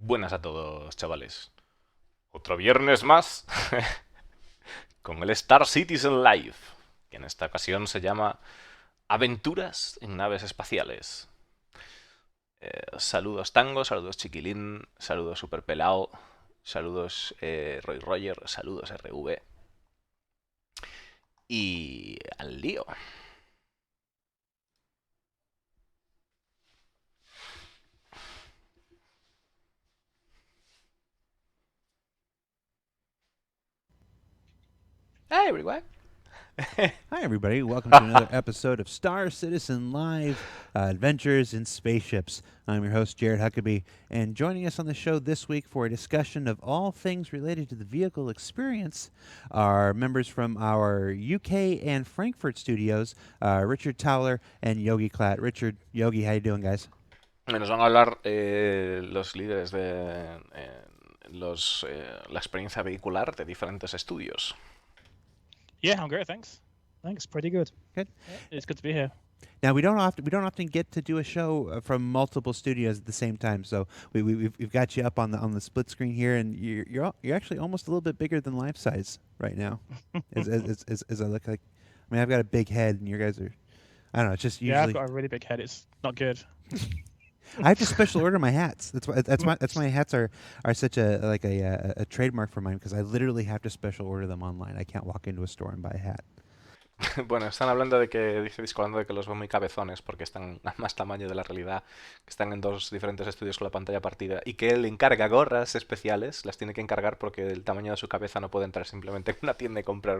Buenas a todos, chavales. Otro viernes más con el Star Citizen Live, que en esta ocasión se llama Aventuras en naves espaciales. Saludos Tango, saludos Chiquilín, saludos Superpelao, saludos Roy Roger, saludos RV. Y al lío. Hey everyone. Hi, everybody. Welcome to another episode of Star Citizen Live Adventures in Spaceships. I'm your host, Jared Huckabee, and joining us on the show this week for a discussion of all things related to the vehicle experience are members from our UK and Frankfurt studios, Richard Towler and Yogi Klatt. Richard, Yogi, how you doing, guys? Nos van a hablar los líderes de la experiencia vehicular de diferentes estudios. Yeah, I'm great, thanks. Thanks, pretty good. Good. It's good to be here. Now we don't often get to do a show from multiple studios at the same time. So we've got you up on the split screen here, and you're actually almost a little bit bigger than life size right now. as I look like, I mean, I've got a big head, and you guys are, I don't know. It's just usually. Yeah, I've got a really big head. It's not good. I have to special order my hats. That's why hats are such a trademark for mine, because I literally have to special order them online. I can't walk into a store and buy a hat. Bueno, están hablando de que, dice Disco, hablando de que los veo muy cabezones porque están a más tamaño de la realidad, que están en dos diferentes estudios con la pantalla partida y que él encarga gorras especiales, las tiene que encargar porque el tamaño de su cabeza no puede entrar simplemente en una tienda y comprar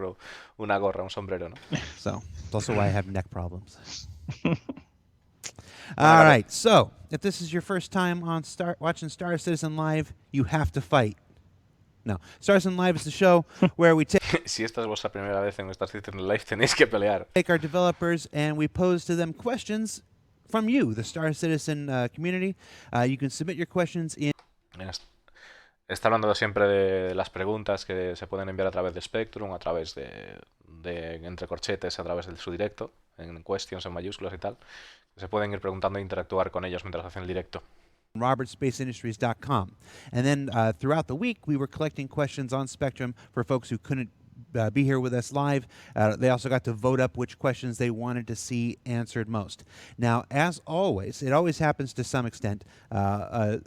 una gorra, un sombrero, ¿no? So, it's also why I have neck problems. All right, so if this is your first time on watching Star Citizen Live, you have to fight. No, Star Citizen Live is the show where we Si esta es vuestra primera vez en Star Citizen Live, tenéis que pelear. take our developers and we pose to them questions from you, the Star Citizen community. You can submit your questions in. Está hablando siempre de las preguntas que se pueden enviar a través de Spectrum, a través de entre corchetes, a través de su directo, en questions en mayúsculas y tal. Se pueden ir preguntando e interactuar con ellos mientras hacen el directo. RobertSpaceIndustries.com. And then throughout the week, we were collecting questions on Spectrum for folks who couldn't be here with us live. They also got to vote up which questions they wanted to see answered most. Now, as always, it always happens to some extent.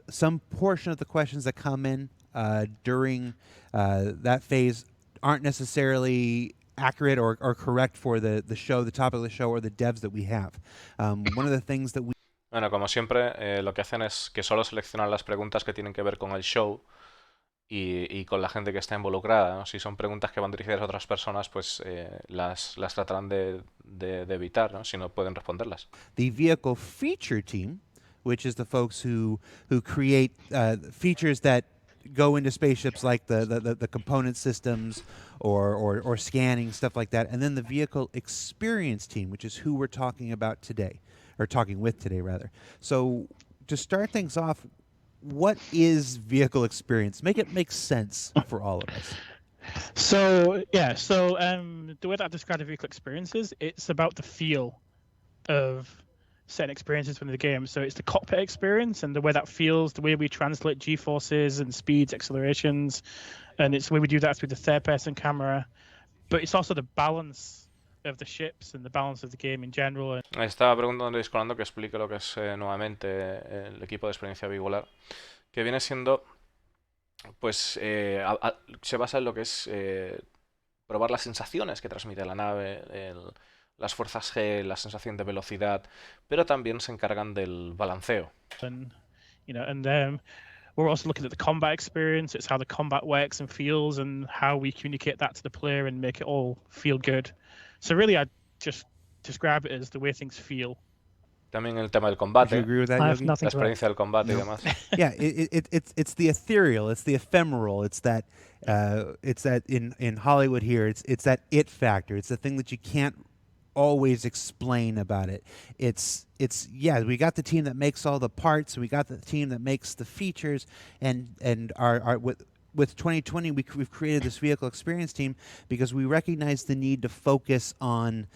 Some portion of the questions that come in during that phase aren't necessarily accurate or correct for the show, the topic of the show, or the devs that we have. One of the things that we Bueno, como siempre, lo que hacen es que solo seleccionan las preguntas que tienen que ver con el show y con la gente que está involucrada, ¿no? Si son preguntas que van dirigidas a otras personas, pues las tratarán de evitar, ¿no? Si no pueden responderlas. The vehicle feature team, which is the folks who create features that go into spaceships, like the component systems or scanning, stuff like that. And then the vehicle experience team, which is who we're talking about today, or talking with today, rather. So to start things off, what is vehicle experience? Make it make sense for all of us. So the way that I describe the vehicle experiences, it's about the feel of certain experiences within the game. So it's the cockpit experience and the way that feels, the way we translate G-forces and speeds, accelerations, and it's the way we do that through the third-person camera. But it's also the balance of the ships and the balance of the game in general. Estaba preguntando a Discolando que explique lo que es nuevamente el equipo de experiencia vehicular, que viene siendo, pues, se basa en lo que es probar las sensaciones que transmite la nave, las fuerzas G, la sensación de velocidad, pero también se encargan del balanceo. And we're also looking at the combat experience. It's how the combat works and feels, and how we communicate that to the player and make it all feel good. So really, I just describe it as the way things feel. También el tema del Would you combate, agree with that, I have Yogi? la nothing to add. experiencia del combate y demás. Yeah, it's the ethereal, it's the ephemeral, it's that in Hollywood here, it's that it factor. It's the thing that you can't always explain about it. It's yeah, we got the team that makes all the parts, we got the team that makes the features, and our with 2020 we've created this vehicle experience team because we recognize the need to focus on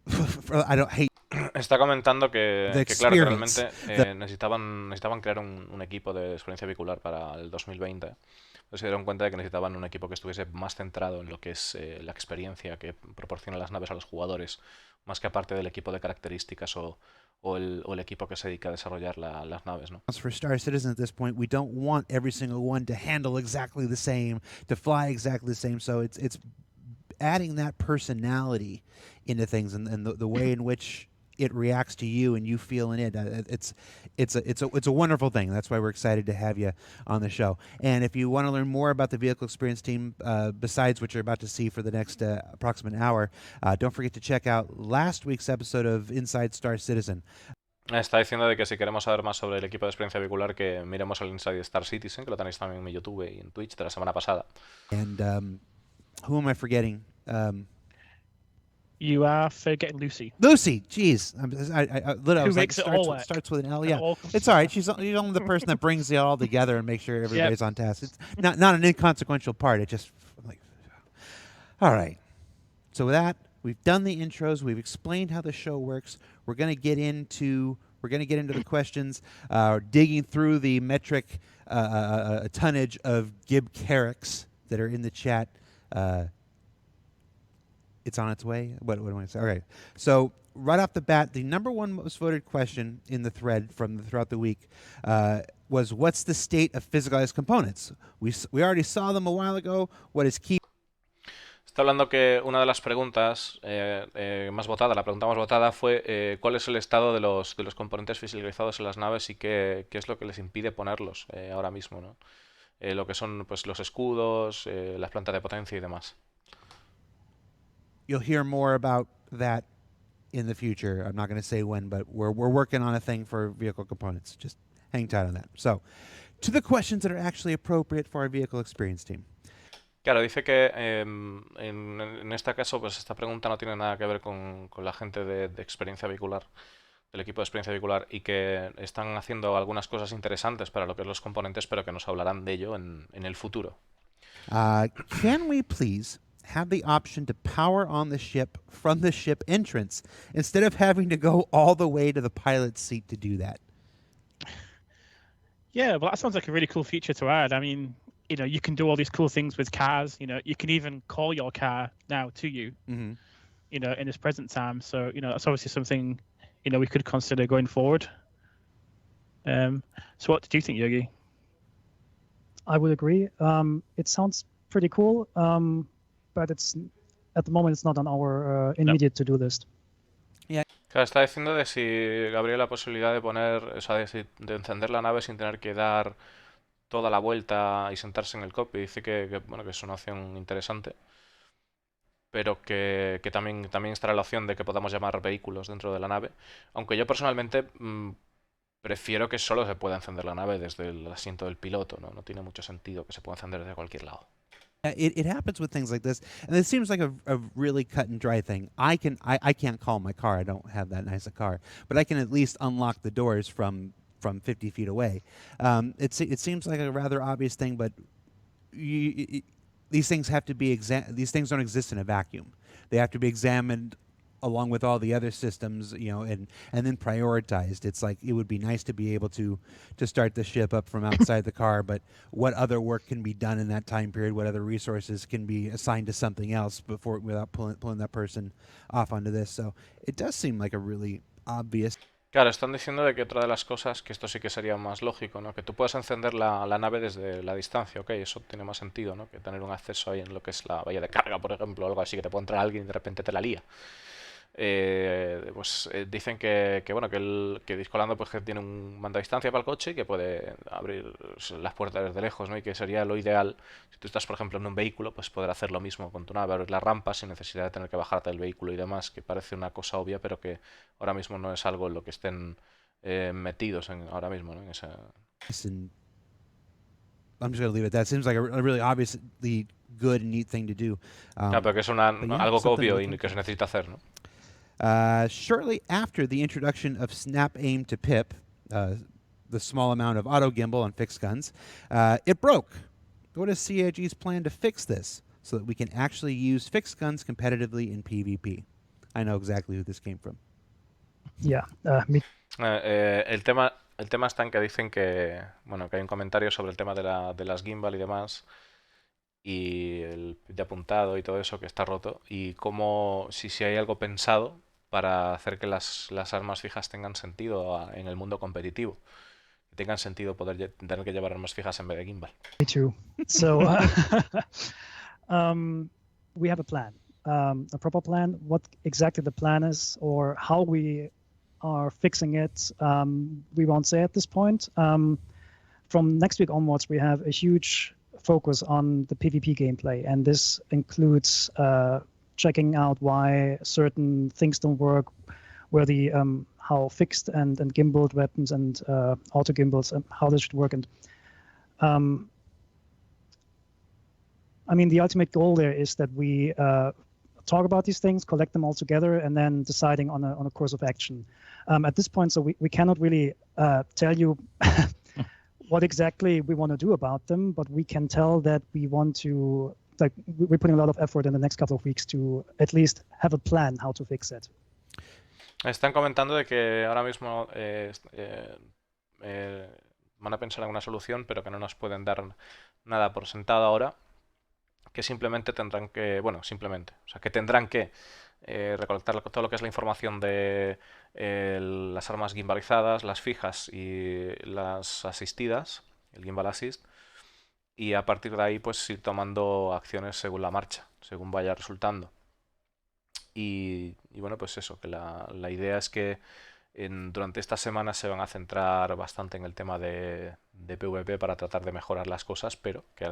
I don't hate Está comentando the que claro, que experience. realmente necesitaban crear un equipo de experiencia vehicular para el 2020. Entonces se dieron cuenta de que necesitaban un equipo que estuviese más centrado en lo que es la experiencia que proporcionan las naves a los jugadores, más que aparte del equipo de características o el equipo que se dedica a desarrollar las naves, ¿no? For Star Citizen at this point, we don't want every single one to handle exactly the same, to fly exactly the same. So it's adding that personality into things and the way in which it reacts to you and you feel in it. It's a wonderful thing. That's why we're excited to have you on the show. And if you want to learn more about the Vehicle Experience team, besides what you're about to see for the next approximate hour, don't forget to check out last week's episode of Inside Star Citizen. Está diciendo de que si queremos saber más sobre el equipo de experiencia vehicular, que miremos el Inside Star Citizen, que lo tenéis también en mi YouTube y en Twitch de la semana pasada. And who am I forgetting? You are forgetting Lucy. Lucy, jeez, I literally was like, makes it all work. starts with an L. And Yeah, all- it's all right. She's only the person that brings it all together and makes sure everybody's on task. It's not an inconsequential part. It just like, all right. So with that, we've done the intros. We've explained how the show works. We're gonna get into the questions, digging through the metric tonnage of Gib Carricks that are in the chat. It's on its way. What do I want to say? All right. So right off the bat, the number one most voted question in the thread throughout the week was, "What's the state of physicalized components?" We already saw them a while ago. What is key? Está hablando que una de las preguntas más votadas, la pregunta más votada fue ¿cuál es el estado de los componentes fiscalizados en las naves y qué es lo que les impide ponerlos ahora mismo, ¿no? Lo que son pues los escudos, las plantas de potencia y demás. You'll hear more about that in the future. I'm not going to say when, but we're working on a thing for vehicle components. Just hang tight on that. So, to the questions that are actually appropriate for our vehicle experience team. Claro, dice que en este caso, pues esta pregunta no tiene nada que ver con la gente de experiencia vehicular, del equipo de experiencia vehicular, y que están haciendo algunas cosas interesantes para lo que es los componentes, pero que nos hablarán de ello en el futuro. Can we please have the option to power on the ship from the ship entrance instead of having to go all the way to the pilot's seat to do that? Yeah, well, that sounds like a really cool feature to add. I mean, you can do all these cool things with cars. You can even call your car now to you, in this present time. So, that's obviously something, we could consider going forward. So what did you think, Yogi? I would agree. It sounds pretty cool, but at the moment it's not on our immediate to-do list. Claro, está diciendo de si habría la posibilidad de poner, o sea, de encender la nave sin tener que dar toda la vuelta y sentarse en el cockpit. Dice que es una opción interesante, pero que también estará la opción de que podamos llamar vehículos dentro de la nave. Aunque yo personalmente prefiero que solo se pueda encender la nave desde el asiento del piloto, ¿no? No tiene mucho sentido que se pueda encender desde cualquier lado. It happens with things like this, and it seems like a really cut and dry thing. I can't call my car. I don't have that nice a car, but I can at least unlock the doors from 50 feet away. It seems like a rather obvious thing, but these things have to be these things don't exist in a vacuum. They have to be examined along with all the other systems, and then prioritized. It's like it would be nice to be able to start the ship up from outside the car, but what other work can be done in that time period? What other resources can be assigned to something else without pulling that person off onto this? So it does seem like a really obvious. Claro, están diciendo de que otra de las cosas, que esto sí que sería más lógico, ¿no? Que tú puedas encender la nave desde la distancia, ok, eso tiene más sentido, ¿no? Que tener un acceso ahí en lo que es la valla de carga, por ejemplo, o algo así, que te puede entrar alguien y de repente te la lía. Dicen que Discolando pues que tiene un mando a distancia para el coche y que puede abrir las puertas desde lejos, ¿no? Y que sería lo ideal, si tú estás por ejemplo en un vehículo, pues poder hacer lo mismo con tu nave, abrir las rampas sin necesidad de tener que bajarte del vehículo y demás, que parece una cosa obvia, pero que ahora mismo no es algo en lo que estén metidos ahora mismo, ¿no? En esa... I'm just going to leave it at that. It seems like a really obviously good and neat thing to do. Claro, pero que es algo obvio y que se necesita hacer, ¿no? Shortly after the introduction of snap aim to pip, the small amount of auto gimbal on fixed guns, it broke. What is CIG's plan to fix this so that we can actually use fixed guns competitively in PvP? I know exactly who this came from. Yeah, me El tema está en que dicen que, bueno, que hay un comentario sobre el tema de las gimbal y demás, y el de apuntado y todo eso que está roto, y cómo, si hay algo pensado para hacer que las armas fijas tengan sentido en el mundo competitivo, que tengan sentido poder tener que llevar armas fijas en vez de gimbal. too. So we have a plan, a proper plan. What exactly the plan is or how we are fixing it, we won't say at this point. From next week onwards, we have a huge focus on the PvP gameplay, and this includes checking out why certain things don't work, where the how fixed and gimbaled weapons and auto gimbals, how this should work. And I mean, the ultimate goal there is that we talk about these things, collect them all together, and then deciding on a course of action. At this point, so we cannot really tell you what exactly we want to do about them, but we can tell that we want to, like, we're putting a lot of effort in the next couple of weeks to at least have a plan how to fix it. Están comentando de que ahora mismo van a pensar en una solución, pero que no nos pueden dar nada por sentado ahora, que simplemente tendrán que, bueno, simplemente, o sea, que tendrán que recolectar todo lo que es la información de las armas gimbalizadas, las fijas y las asistidas, el gimbal assist, y a partir de ahí pues ir tomando acciones según la marcha, según vaya resultando. Y bueno, pues eso, que la idea es que durante estas semanas se van a centrar bastante en el tema de PvP para tratar de mejorar las cosas, pero que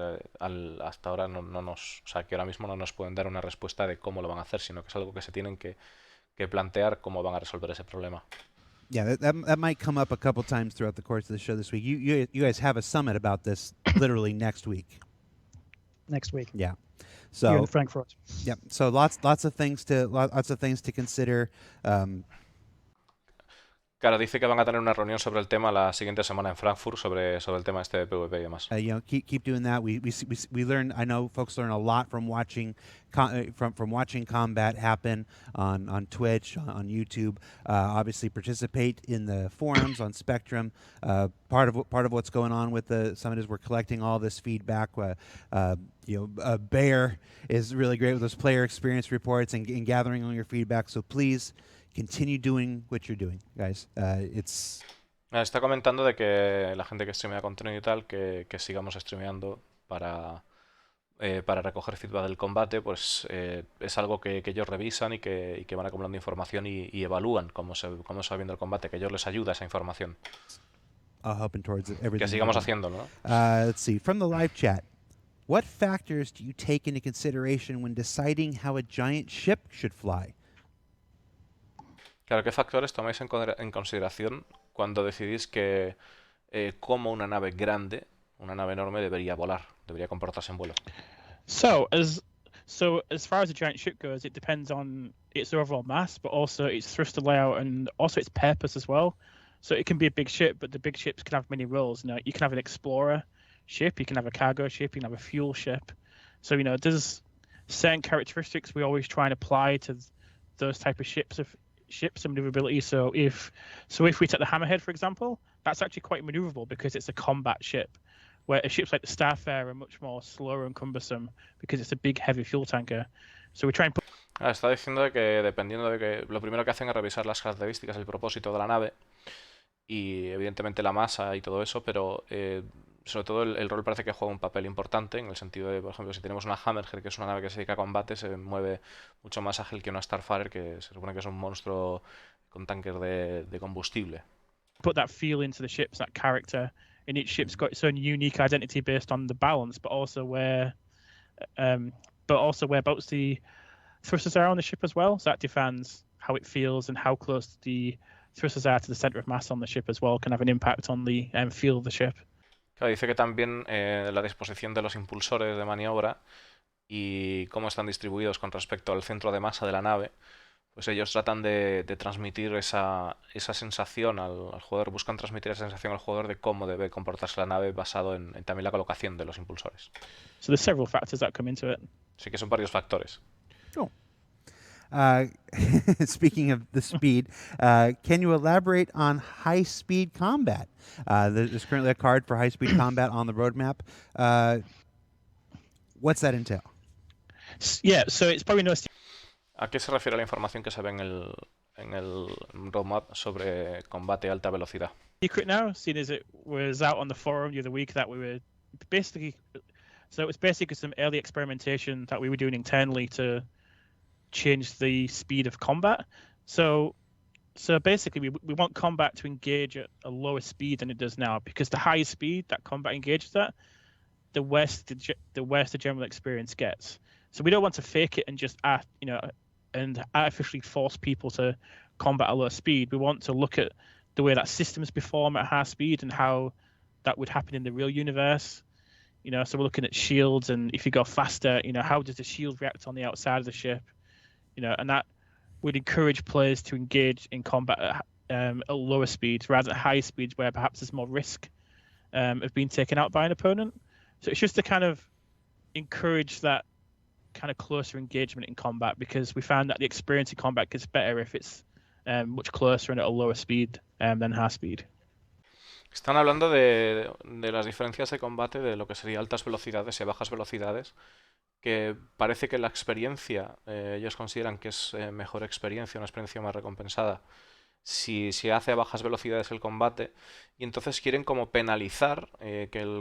hasta ahora o sea, que ahora mismo no nos pueden dar una respuesta de cómo lo van a hacer, sino que es algo que se tienen que plantear cómo van a resolver ese problema. Yeah, that might come up a couple times throughout the course of the show this week. You guys have a summit about this literally next week. Next week. Yeah. Here in So Frankfurt. yeah, so lots of things to consider. Claro, dice que van a tener una reunión sobre el tema la siguiente semana en Frankfurt sobre el tema este de PvP y demás. Keep doing that. We learn. I know folks learn a lot from watching from watching combat happen on Twitch, on YouTube. Obviously, participate in the forums on Spectrum. Part of what's going on with the summit is we're collecting all this feedback. Bear is really great with those player experience reports and gathering all your feedback. So please continue doing what you're doing, guys. Está comentando de que la gente que streamea contenido y tal, que sigamos streameando para recoger feedback del combate, pues es algo que ellos revisan y que van acumulando información y evalúan cómo se va viendo el combate, que ellos les ayuda esa información. Helping towards everything. Que sigamos haciéndolo, ¿no? Let's see. From the live chat, what factors do you take into consideration when deciding how a giant ship should fly? Claro, ¿qué factores tomáis en consideración cuando decidís que cómo una nave grande, una nave enorme, debería volar, debería comportarse en vuelo? So as far as a giant ship goes, it depends on its overall mass, but also its thruster layout and also its purpose as well. So it can be a big ship, but the big ships can have many roles. You can have an explorer ship, you can have a cargo ship, you can have a fuel ship. So there's certain characteristics we always try and apply to those type of ships and maneuverability. So if we take the Hammerhead, for example, that's actually quite maneuverable because it's a combat ship, where ships like the Starfarer are much more slower and cumbersome because it's a big heavy fuel tanker. So we try and put... Está diciendo que dependiendo de que lo primero que hacen es revisar las características, el propósito de la nave y evidentemente la masa y todo eso, pero sobre todo el rol parece que juega un papel importante en el sentido de, por ejemplo, si tenemos una Hammerhead, que es una nave que se dedica a combate, se mueve mucho más ágil que una Starfarer, que se supone que es un monstruo con tanques de combustible. Put that feel into the ships, that character, and each ship's got its own unique identity based on the balance, but also whereabouts the thrusters are on the ship as well. So that defines how it feels, and how close the thrusters are to the center of mass on the ship as well can have an impact on the feel of the ship. Claro, dice que también la disposición de los impulsores de maniobra y cómo están distribuidos con respecto al centro de masa de la nave, pues ellos tratan de transmitir esa sensación al jugador, buscan transmitir esa sensación al jugador de cómo debe comportarse la nave basado en también la colocación de los impulsores. So there's several factors that come into it. Sí que son varios factores. Cool. Uh, speaking of the speed, can you elaborate on high-speed combat? There's currently a card for high-speed combat on the roadmap. What's that entail? Yeah, so it's probably no ¿A qué se refiere la información que se ve en el roadmap sobre combate a alta velocidad? secret now, seeing as it was out on the forum the other week that we were basically. So it was basically some early experimentation that we were doing internally to change the speed of combat. So basically, we want combat to engage at a lower speed than it does now, because the higher speed that combat engages at, the worse the general experience gets. So we don't want to fake it and just and artificially force people to combat at low speed. We want to look at the way that systems perform at high speed and how that would happen in the real universe. So we're looking at shields, and if you go faster, how does the shield react on the outside of the ship? And that would encourage players to engage in combat at lower speeds rather than higher speeds, where perhaps there's more risk of being taken out by an opponent. So it's just to kind of encourage that kind of closer engagement in combat, because we found that the experience in combat gets better if it's much closer and at a lower speed than high speed. Están hablando de las diferencias de combate de lo que sería altas velocidades y bajas velocidades, que parece que la experiencia, ellos consideran que es mejor experiencia, una experiencia más recompensada si se hace a bajas velocidades el combate, y entonces quieren como penalizar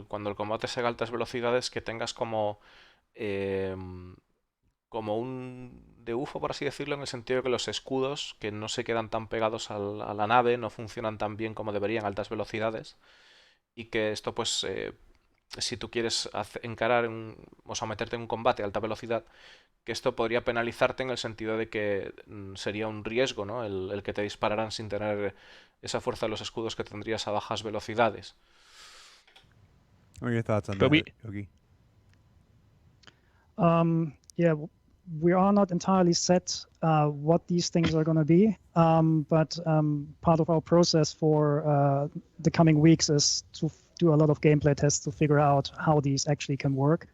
cuando el combate se haga a altas velocidades, que tengas como un debuffo, por así decirlo, en el sentido de que los escudos, que no se quedan tan pegados a la nave, no funcionan tan bien como deberían a altas velocidades, y que esto pues si tú quieres encarar o someterte en un combate a alta velocidad, que esto podría penalizarte en el sentido de que sería un riesgo, ¿no? El que te dispararan sin tener esa fuerza de los escudos que tendrías a bajas velocidades. What are your thoughts on But that, Yogi? Yeah, we are not entirely set what these things are going to be, but part of our process for the coming weeks is to do a lot of gameplay tests to figure out how these actually can work.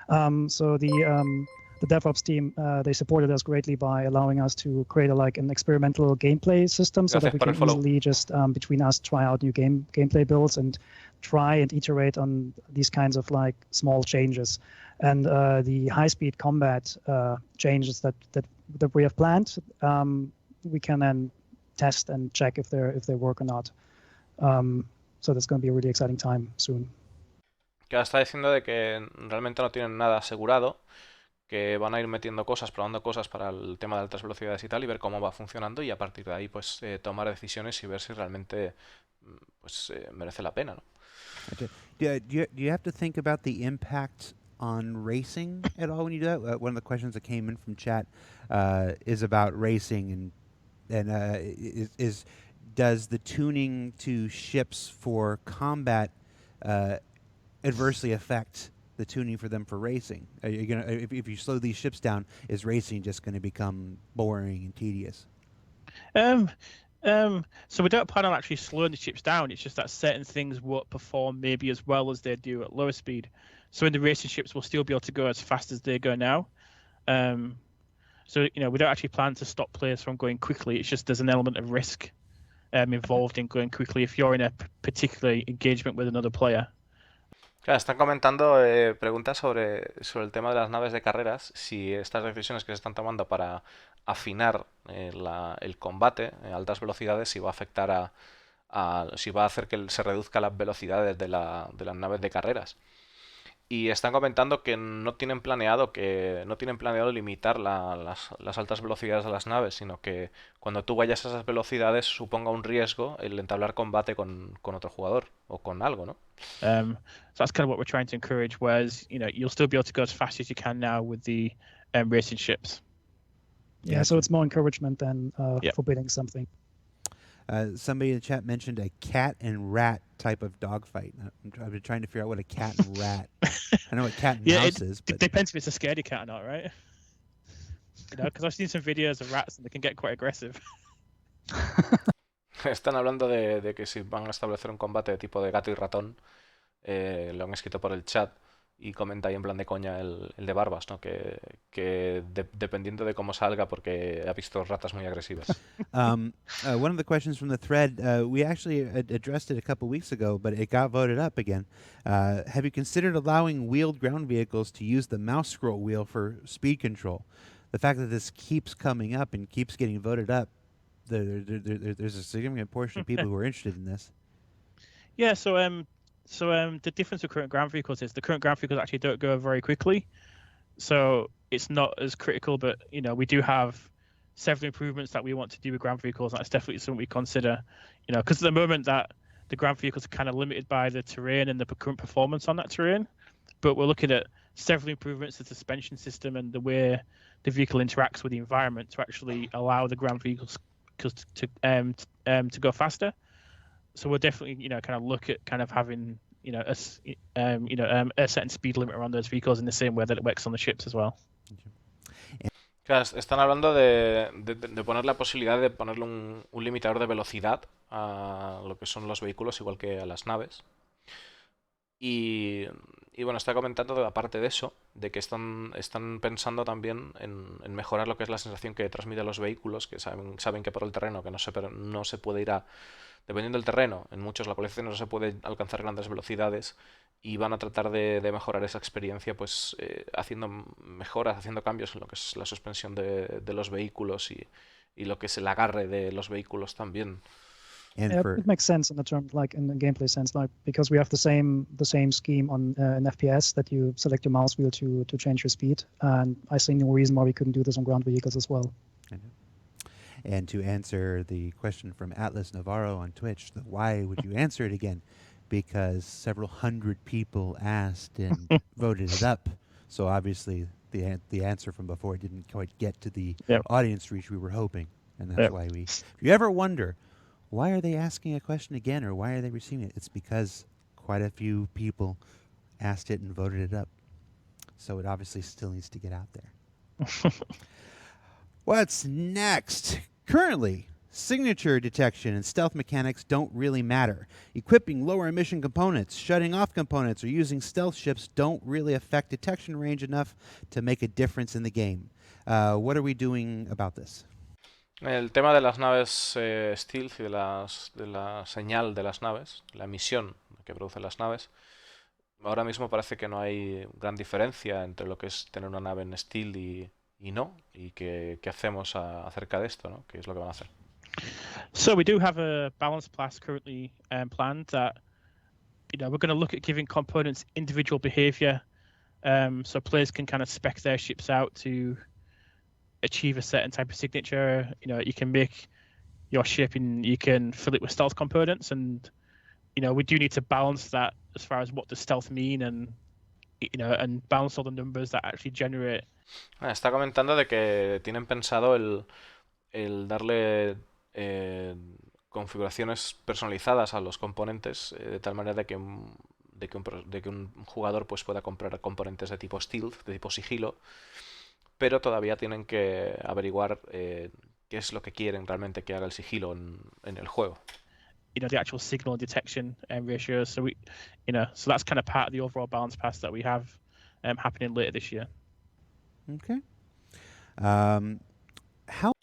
So the DevOps team, they supported us greatly by allowing us to create an experimental gameplay system, so that we can easily just between us try out new gameplay builds and try and iterate on these kinds of small changes. And the high-speed combat changes that we have planned, we can then test and check if they work or not. So that's going to be a really exciting time soon. Que está diciendo de que realmente no tienen nada asegurado, que van a ir metiendo cosas, probando cosas para el tema de altas velocidades y tal, y ver cómo va funcionando, y a partir de ahí pues tomar decisiones y ver si realmente merece la pena, ¿no? Okay. Do you have to think about the impact on racing at all when you do that? One of the questions that came in from chat is about racing, and does the tuning to ships for combat adversely affect the tuning for them for racing? Are you gonna, if you slow these ships down, is racing just going to become boring and tedious? So we don't plan on actually slowing the ships down. It's just that certain things won't perform maybe as well as they do at lower speed. So in the racing ships, we'll still be able to go as fast as they go now. So we don't actually plan to stop players from going quickly. It's just there's an element of risk involved in going quickly if you're in a particular engagement with another player. Claro, están comentando preguntas sobre el tema de las naves de carreras, si estas decisiones que se están tomando para afinar el combate a altas velocidades, si va a afectar si va a hacer que se reduzca las velocidades de las naves de carreras. Y están comentando que no tienen planeado limitar las altas velocidades de las naves, sino que cuando tú vayas a esas velocidades suponga un riesgo el entablar combate con otro jugador o con algo, ¿no? So that's kind of what we're trying to encourage, whereas you'll still be able to go as fast as you can now with the racing ships. Yeah, so it's more encouragement than forbidding something. Somebody in the chat mentioned a cat and rat type of dogfight. I've been trying to figure out what a cat and rat. I know what cat and mouse is, but it depends if it's a scaredy cat or not, right? Because I've seen some videos of rats and they can get quite aggressive. Están hablando de que si van a establecer un combate de tipo de gato y ratón, lo han escrito por el chat, y comenta ahí en plan de coña el de Barbas, ¿no? Dependiendo de cómo salga, porque ha visto ratas muy agresivas. One of the questions from the thread, we actually addressed it a couple weeks ago, but it got voted up again. Have you considered allowing wheeled ground vehicles to use the mouse scroll wheel for speed control? The fact that this keeps coming up and keeps getting voted up, there's a significant portion of people who are interested in this. Yeah, so the difference with current ground vehicles is the current ground vehicles actually don't go very quickly, so it's not as critical. But we do have several improvements that we want to do with ground vehicles, and that's definitely something we consider. Because at the moment that the ground vehicles are kind of limited by the terrain and the current performance on that terrain, but we're looking at several improvements to the suspension system and the way the vehicle interacts with the environment to actually allow the ground vehicles to go faster. So we'll definitely, kind of look at kind of having, a certain speed limit around those vehicles in the same way that it works on the ships as well. Claro, están hablando de poner la posibilidad de ponerle un limitador de velocidad a lo que son los vehículos, igual que a las naves. Y bueno, está comentando, aparte de eso, de que están pensando también en mejorar lo que es la sensación que transmiten los vehículos, que saben que por el terreno, que no se puede ir dependiendo del terreno, en muchos localizaciones no se puede alcanzar grandes velocidades, y van a tratar de mejorar esa experiencia, pues haciendo mejoras, haciendo cambios en lo que es la suspensión de los vehículos y lo que es el agarre de los vehículos también. And it makes sense in the term, like in the gameplay sense, like because we have the same scheme on in FPS that you select your mouse wheel to change your speed, and I see no reason why we couldn't do this on ground vehicles as well. And to answer the question from Atlas Navarro on Twitch, why would you answer it again? Because several hundred people asked and voted it up. So obviously the answer from before didn't quite get to the audience reach we were hoping, and that's why we. If you ever wonder, why are they asking a question again, or why are they receiving it? It's because quite a few people asked it and voted it up. So it obviously still needs to get out there. What's next? Currently, signature detection and stealth mechanics don't really matter. Equipping lower emission components, shutting off components, or using stealth ships don't really affect detection range enough to make a difference in the game. What are we doing about this? El tema de las naves stealth y de la señal de las naves, la emisión que producen las naves, ahora mismo parece que no hay gran diferencia entre lo que es tener una nave en stealth y no, y qué hacemos acerca de esto, ¿no? ¿Qué es lo que van a hacer? So we do have a balance class currently planned that, we're going to look at giving components individual behavior, so players can kind of spec their ships out to achieve a certain type of signature. You can make your ship and you can fill it with stealth components, and we do need to balance that as far as what does stealth mean, and balance all the numbers that actually generate. Está comentando de que tienen pensado el darle configuraciones personalizadas a los componentes, de tal manera de que un jugador pues pueda comprar componentes de tipo stealth, de tipo sigilo, pero todavía tienen que averiguar qué es lo que quieren realmente que haga el sigilo en el juego. The actual signal detection ratios. So so that's kind of part of the overall balance pass that we have happening later this year. Okay.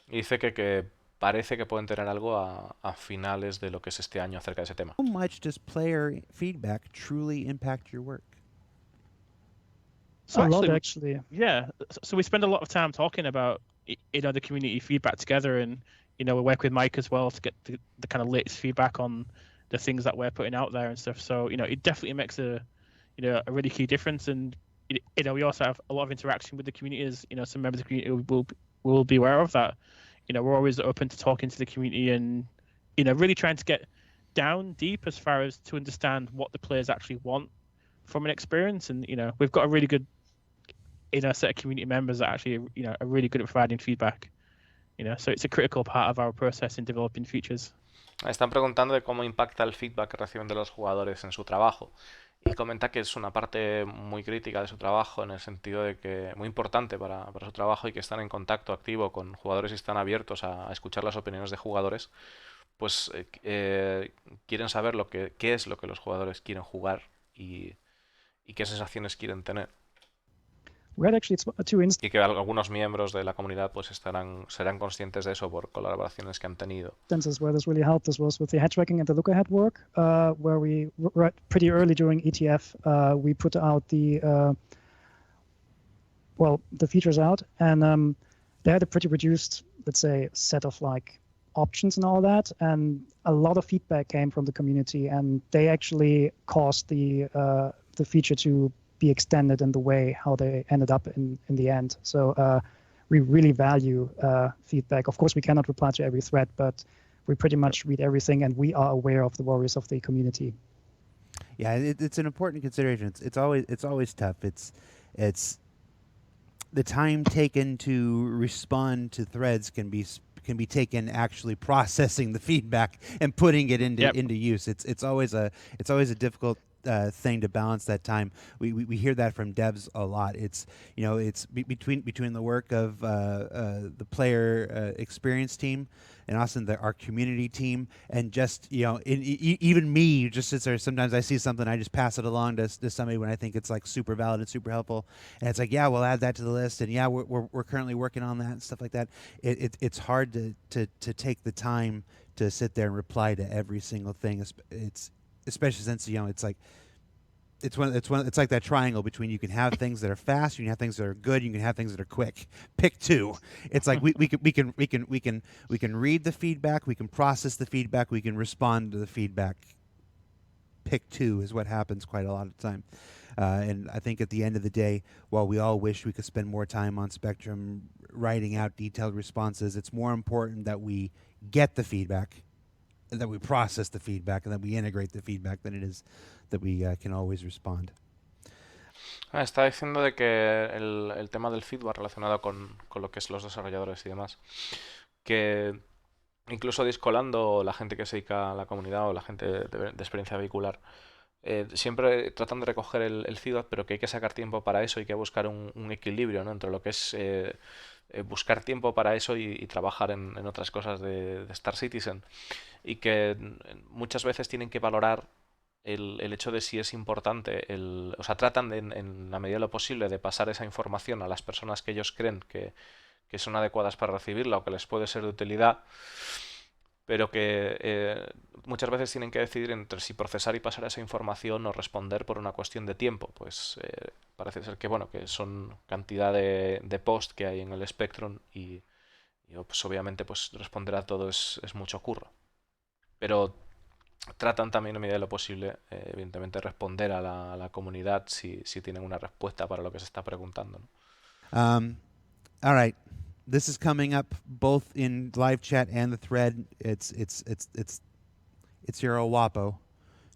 Y dice que parece que pueden tener algo a finales de lo que es este año acerca de ese tema. How much does player feedback truly impact your work? So a lot, actually. Yeah. So we spend a lot of time talking about the community feedback together, and we work with Mike as well to get the kind of latest feedback on the things that we're putting out there and stuff. So it definitely makes a really key difference, and we also have a lot of interaction with the community. As some members of the community will be aware of that. We're always open to talking to the community and really trying to get down deep as far as to understand what the players actually want from an experience. And we've got a really good set of community members that actually are really good at providing feedback. So it's a critical part of our process in developing features. Están preguntando de cómo impacta el feedback que reciben de los jugadores en su trabajo. Y comenta que es una parte muy crítica de su trabajo, en el sentido de que muy importante para su trabajo, y que están en contacto activo con jugadores y están abiertos a escuchar las opiniones de jugadores. Pues quieren saber qué es lo que los jugadores quieren jugar y y qué sensaciones quieren tener. We had actually two instances Y que algunos miembros de la comunidad pues serán conscientes de eso por colaboraciones que han tenido. where this really helped. This was with the head tracking and the look ahead work, where we pretty early during ETF we put out the features out, and they had a pretty reduced, let's say, set of like options and all that, and a lot of feedback came from the community, and they actually caused the feature to be extended in the way how they ended up in the end. So we really value feedback. Of course, we cannot reply to every thread, but we pretty much read everything, and we are aware of the worries of the community. Yeah, it's an important consideration. It's always tough. It's the time taken to respond to threads can be taken actually processing the feedback and putting it into use. It's always a difficult thing to balance that time. We hear that from devs a lot. It's it's between the work of the player experience team and also our community team, and just even me just sits there. Sometimes I see something, I just pass it along to somebody when I think it's like super valid and super helpful, and it's like, yeah, we'll add that to the list, and yeah, we're currently working on that and stuff like that. It's hard to take the time to sit there and reply to every single thing. It's especially since it's like it's like that triangle between, you can have things that are fast, you can have things that are good, you can have things that are quick. Pick two. It's like we can read the feedback, we can process the feedback, we can respond to the feedback. Pick two is what happens quite a lot of the time. And I think at the end of the day, while we all wish we could spend more time on Spectrum writing out detailed responses, it's more important that we get the feedback, that we process the feedback, and that we integrate the feedback than it is that we can always respond. Está diciendo de que el tema del feedback relacionado con lo que es los desarrolladores y demás, que incluso descolando la gente que se dedica a la comunidad o la gente de experiencia vehicular, siempre tratan de recoger el feedback, pero que hay que sacar tiempo para eso y que buscar un equilibrio, ¿no?, entre lo que es buscar tiempo para eso y trabajar en otras cosas de Star Citizen, y que muchas veces tienen que valorar el hecho de si es importante, o sea, tratan de, en la medida de lo posible, de pasar esa información a las personas que ellos creen que son adecuadas para recibirla o que les puede ser de utilidad, pero que muchas veces tienen que decidir entre si procesar y pasar esa información o responder por una cuestión de tiempo. Pues parece ser que, bueno, que son cantidad de post que hay en el Spectrum y pues obviamente pues responder a todo es mucho curro. Pero tratan también, en medida de lo posible, evidentemente, responder a la comunidad si tienen una respuesta para lo que se está preguntando, ¿no? All right. This is coming up both in live chat and the thread. It's your Owapo.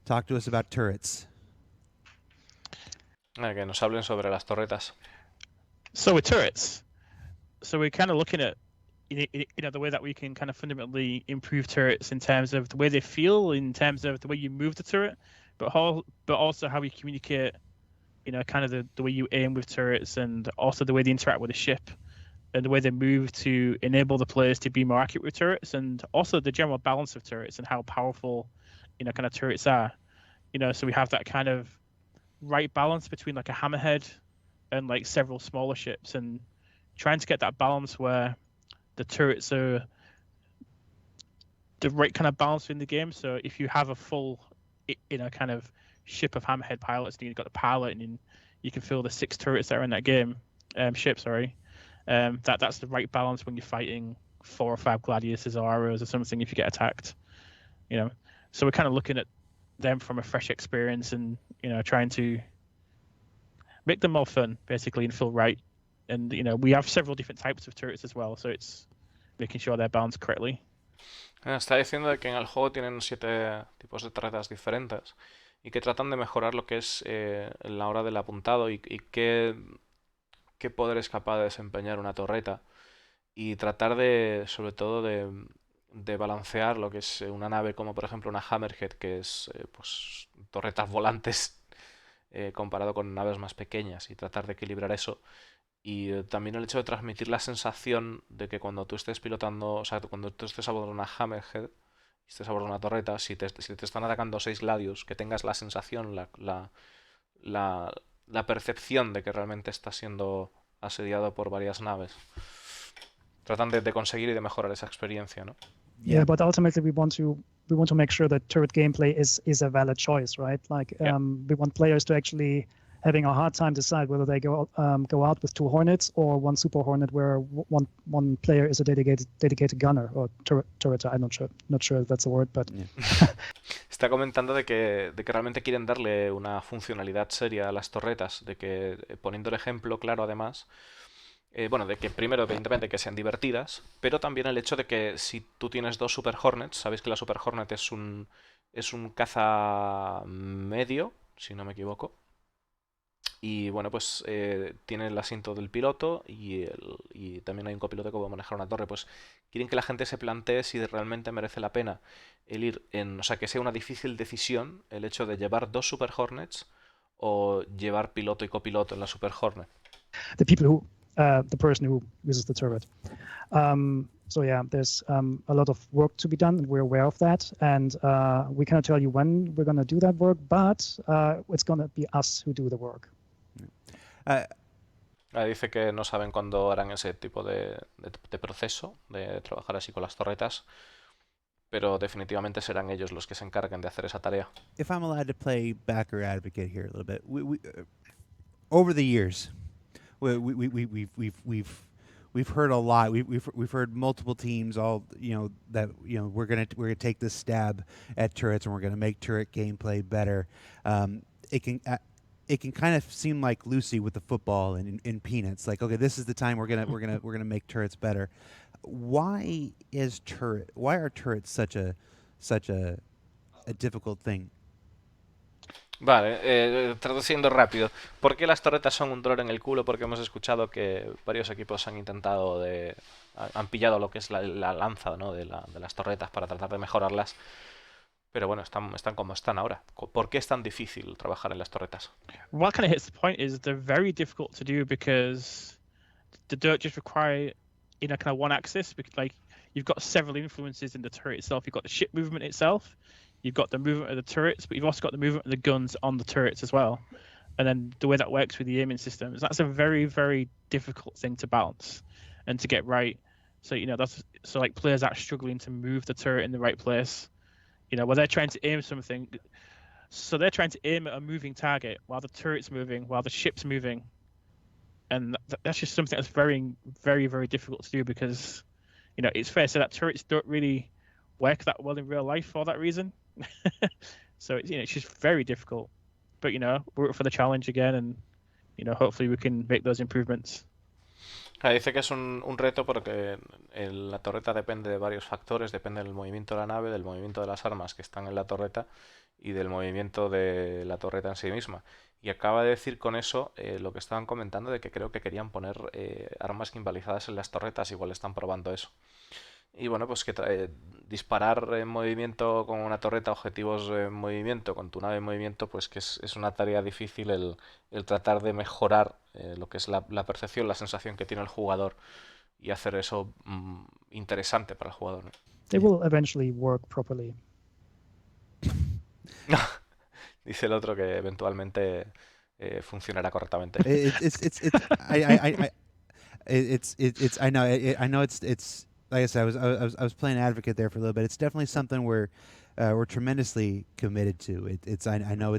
Talk to us about turrets. Que nos hablen sobre las torretas. So with turrets, so we're kind of looking at the way that we can kind of fundamentally improve turrets in terms of the way they feel, in terms of the way you move the turret, but also how we communicate, kind of the way you aim with turrets, and also the way they interact with the ship and the way they move to enable the players to be more accurate with turrets, and also the general balance of turrets and how powerful kind of turrets are. So we have that kind of right balance between like a hammerhead and like several smaller ships, and trying to get that balance where the turrets are the right kind of balance in the game. So if you have a full kind of ship of hammerhead pilots, and you've got the pilot, and you can fill the 6 turrets that are in that game ship, sorry, that's the right balance when you're fighting 4 or 5 gladiators or arrows or something if you get attacked. So we're kind of looking at them from a fresh experience, and trying to make them more fun basically and feel right. And we have several different types of turrets as well, so it's making sure they're balanced correctly. Está diciendo de que en el juego tienen 7 tipos de torretas diferentes y que tratan de mejorar lo que es la hora del apuntado y qué poder es capaz de desempeñar una torreta, y tratar de, sobre todo, de balancear lo que es una nave como por ejemplo una Hammerhead, que es pues torretas volantes comparado con naves más pequeñas, y tratar de equilibrar eso. Y también el hecho de transmitir la sensación de que cuando tú estés pilotando, o sea, cuando tú estés a bordo de una Hammerhead y estés a bordo de una torreta, si te están atacando 6 Gladius, que tengas la sensación, la, la percepción de que realmente está siendo asediado por varias naves. Tratan de conseguir y de mejorar esa experiencia, ¿no? Yeah, but ultimately we want to make sure that turret gameplay is a valid choice, right? Like Yeah. we want players to actually having a hard time decide whether they go out with 2 Hornets or 1 Super Hornet, where one player is a dedicated gunner or turret. I'm not sure if that's a word, but Está comentando de que realmente quieren darle una funcionalidad seria a las torretas, de que, poniendo el ejemplo claro además, bueno, de que primero, evidentemente, que sean divertidas, pero también el hecho de que si tú tienes 2 Super Hornets, sabéis que la Super Hornet es un caza medio, si no me equivoco, y bueno, pues tiene el asiento del piloto y también hay un copiloto que puede manejar una torre. Pues quieren que la gente se plantee si realmente merece la pena el ir en... O sea, que sea una difícil decisión el hecho de llevar 2 Super Hornets o llevar piloto y copiloto en la Super Hornet. the person who uses the turret. So yeah, there's a lot of work to be done, and we're aware of that. And we cannot tell you when we're going to do that work, but it's going to be us who do the work. Dice que no saben cuándo harán ese tipo de proceso, de trabajar así con las torretas, pero definitivamente serán ellos los que se encarguen de hacer esa tarea. If I'm allowed to play backer advocate here a little bit, we over the years, we've heard a lot. We've heard multiple teams all that we're gonna take this stab at turrets and we're gonna make turret gameplay better. It can kind of seem like Lucy with the football and in Peanuts, like, okay, this is the time we're gonna make turrets better. Why are turrets such a difficult thing? Vale, traduciendo rápido. ¿Por qué las torretas son un dolor en el culo? Porque hemos escuchado que varios equipos han intentado han pillado lo que es la lanza, ¿no? de las torretas para tratar de mejorarlas. Pero bueno, están como están ahora. ¿Por qué es tan difícil trabajar en las torretas? What kind of hits the point is they're very difficult to do because the dirt just require kind of one axis. Because, like, you've got several influences in the turret itself. You've got the ship movement itself, you've got the movement of the turrets, but you've also got the movement of the guns on the turrets as well. And then the way that works with the aiming systems, that's a very, very difficult thing to balance and to get right. So like players are struggling to move the turret in the right place. Where they're trying to aim something, so they're trying to aim at a moving target while the turret's moving, while the ship's moving, and that's just something that's very, very, very difficult to do because, it's fair to say that turrets don't really work that well in real life for that reason. So it's just very difficult. But we're up for the challenge again, and hopefully we can make those improvements. Dice que es un reto porque la torreta depende de varios factores, depende del movimiento de la nave, del movimiento de las armas que están en la torreta y del movimiento de la torreta en sí misma. Y acaba de decir con eso lo que estaban comentando de que creo que querían poner armas gimbalizadas en las torretas, igual están probando eso. Y bueno, pues que disparar en movimiento con una torreta, objetivos en movimiento, con tu nave en movimiento, pues que es una tarea difícil el tratar de mejorar lo que es la percepción, la sensación que tiene el jugador y hacer eso interesante para el jugador, ¿no? They will eventually work properly. Dice el otro que eventualmente funcionará correctamente. I know it's like I said, I was playing advocate there for a little bit. It's definitely something we're tremendously committed to. I know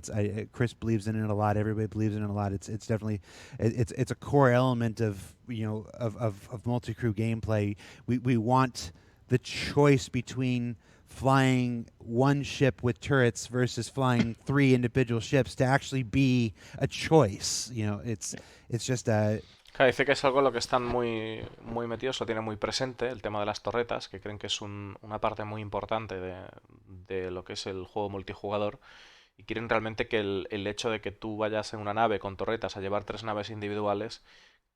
Chris believes in it a lot. Everybody believes in it a lot. It's definitely it's a core element of of multi-crew gameplay. We want the choice between flying one ship with turrets versus flying 3 individual ships to actually be a choice. It's just a... Claro, dice que es algo en lo que están muy, muy metidos, lo tienen muy presente, el tema de las torretas, que creen que es una parte muy importante de lo que es el juego multijugador, y quieren realmente que el hecho de que tú vayas en una nave con torretas a llevar 3 naves individuales,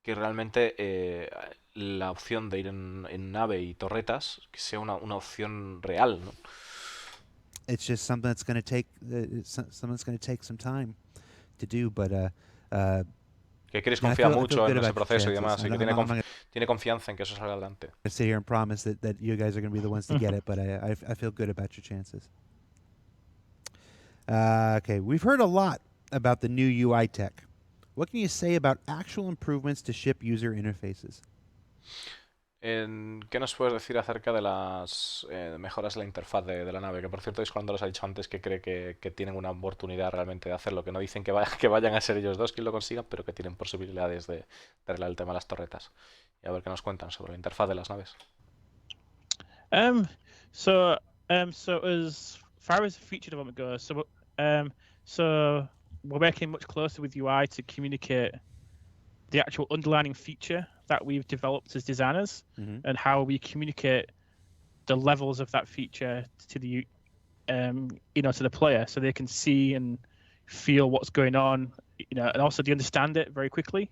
que realmente la opción de ir en nave y torretas que sea una opción real, ¿no? It's just something that's going to take some time to do, but que Chris confía mucho en ese proceso y demás, y que I'm tiene confianza en que eso salga adelante. I sit here and promise that you guys are going to be the ones to get it, but I feel good about your chances. Okay, we've heard a lot about the new UI tech. What can you say about actual improvements to ship user interfaces? ¿Qué nos puedes decir acerca de las mejoras de la interfaz de la nave? Que por cierto, Discord los ha dicho antes que cree que tienen una oportunidad realmente de hacerlo, que no dicen que vayan a ser ellos dos quien lo consigan, pero que tienen posibilidades de arreglar el tema de las torretas. Y a ver qué nos cuentan sobre la interfaz de las naves. So as far as feature development goes, so we're working much closer with UI to communicate the actual underlying feature that we've developed as designers, and how we communicate the levels of that feature to the to the player, so they can see and feel what's going on, and also they understand it very quickly.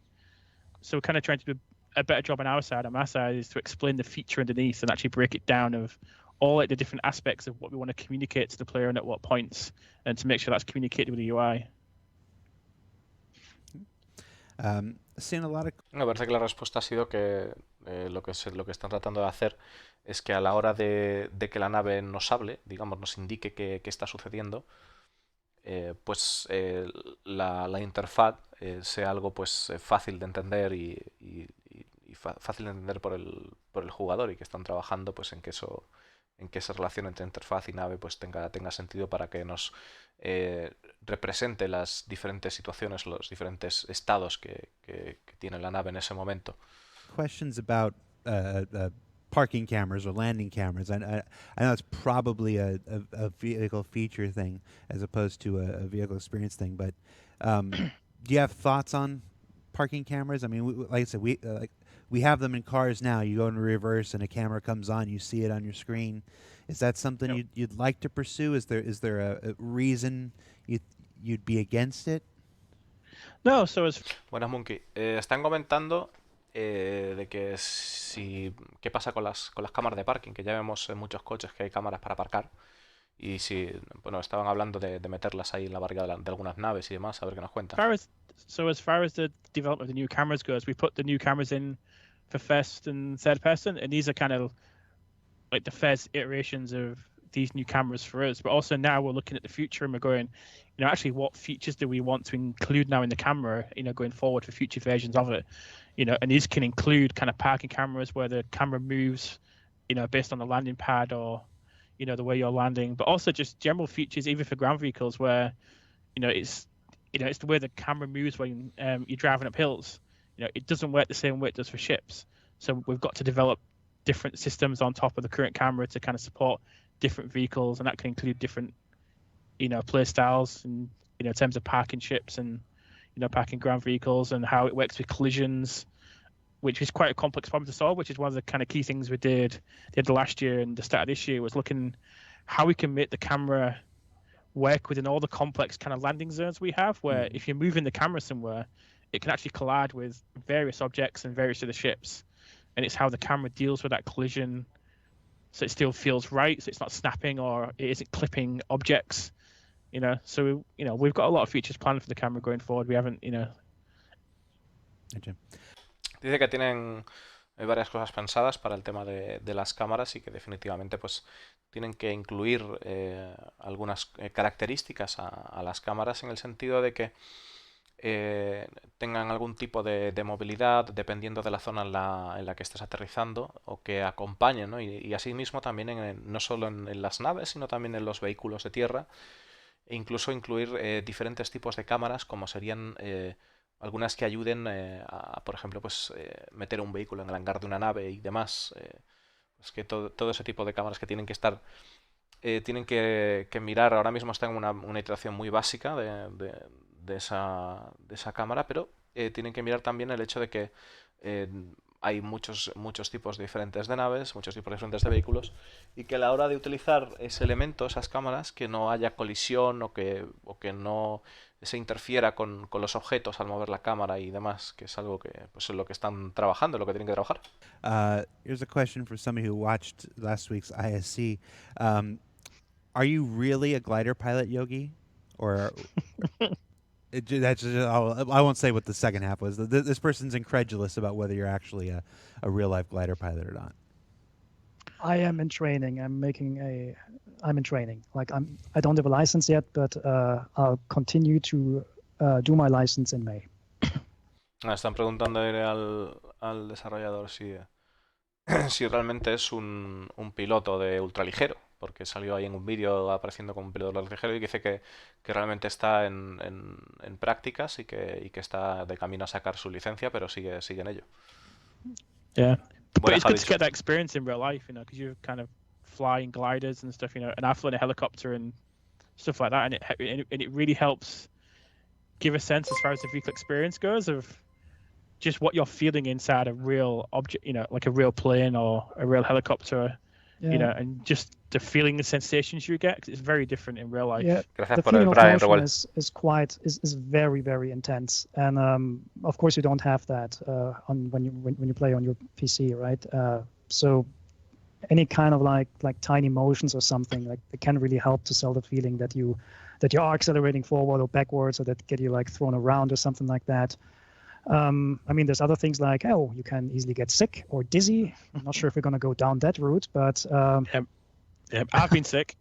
So we're kind of trying to do a better job on our side. On my side is to explain the feature underneath and actually break it down of all the different aspects of what we want to communicate to the player and at what points, and to make sure that's communicated with the UI. Seeing a lot of... Me parece que la respuesta ha sido que lo que están tratando de hacer es que a la hora de que la nave nos hable, digamos, nos indique qué está sucediendo, pues la interfaz sea algo pues fácil de entender y fácil de entender por el jugador, y que están trabajando pues en que esa relación entre interfaz y nave pues tenga sentido para que nos represente las diferentes situaciones, los diferentes estados que tiene la nave en ese momento. Questions about parking cameras or landing cameras. I know it's probably a vehicle feature thing as opposed to a vehicle experience thing, but do you have thoughts on parking cameras? I mean, like I said, we have them in cars now. You go in reverse and a camera comes on, you see it on your screen. Is that something you'd like to pursue? Is there a reason you'd be against it? No, so as Buenas, Monkey. Están comentando de que qué pasa con las cámaras de parking, que ya vemos en muchos coches que hay cámaras para aparcar. Y si, bueno, estaban hablando de meterlas ahí en la barriga de algunas naves y demás, a ver qué nos cuentan. as far as the development of the new cameras goes, we put the new cameras in for first and third person, and these are kind of like the first iterations of these new cameras for us. But also now we're looking at the future and we're going, actually what features do we want to include now in the camera, going forward for future versions of it, and these can include kind of parking cameras where the camera moves, based on the landing pad or, the way you're landing, but also just general features, even for ground vehicles where, it's the way the camera moves when you're driving up hills. It doesn't work the same way it does for ships. So we've got to develop different systems on top of the current camera to kind of support different vehicles, and that can include different, play styles and, in terms of parking ships and, parking ground vehicles, and how it works with collisions, which is quite a complex problem to solve, which is one of the kind of key things we did last year and the start of this year, was looking how we can make the camera work within all the complex kind of landing zones we have, where if you're moving the camera somewhere, it can actually collide with various objects and various other ships. And it's how the camera deals with that collision so it still feels right, so it's not snapping or it isn't clipping objects. So we've got a lot of features planned for the camera going forward. We haven't, Gotcha. Dice que tienen varias cosas pensadas para el tema de las cámaras, y que definitivamente pues tienen que incluir algunas características a las cámaras, en el sentido de que tengan algún tipo de movilidad dependiendo de la zona en la que estés aterrizando, o que acompañen, ¿no? Y asimismo también no solo en las naves, sino también en los vehículos de tierra, e incluso incluir diferentes tipos de cámaras, como serían algunas que ayuden a, por ejemplo, pues meter un vehículo en el hangar de una nave y demás. Pues que todo ese tipo de cámaras que tienen que estar, tienen que mirar. Ahora mismo está en una iteración muy básica de esa cámara, pero tienen que mirar también el hecho de que hay muchos tipos diferentes de naves, muchos tipos diferentes de vehículos, y que a la hora de utilizar ese elemento, esas cámaras, que no haya colisión o que no se interfiera con los objetos al mover la cámara y demás, que es algo que pues, es lo que están trabajando, lo que tienen que trabajar. Here's a question for somebody who watched last week's ISC. Are you really a glider pilot, Yogi? Or I won't say what the second half was. This person's incredulous about whether you're actually a real-life glider pilot or not. I am in training. I'm in training. Like I don't have a license yet, but I'll continue to do my license in May. Están preguntando al desarrollador si realmente es un piloto de ultraligero, porque salió ahí en un vídeo apareciendo como un piloto de ultraligero y dice que realmente está en prácticas y que está de camino a sacar su licencia, pero sigue en ello. Yeah. But Bueno, it's ha good to dicho. get that experience in real life, because you kind of fly in gliders and stuff, and I've flown a helicopter and stuff like that, and it really helps give a sense as far as the vehicle experience goes of just what you're feeling inside a real object, like a real plane or a real helicopter, Yeah. and just the feeling, the sensations you get, 'cause it's very different in real life. Yeah, Gracias the por el feeling of Brian, motion Raúl. is very, very intense, and of course you don't have that when you play on your PC, right? So any kind of like tiny motions or something like it can really help to sell the feeling that you are accelerating forward or backwards, or that get you like thrown around or something like that. I mean, there's other things like, oh, you can easily get sick or dizzy. I'm not sure if we're going to go down that route, but Yeah, I've been sick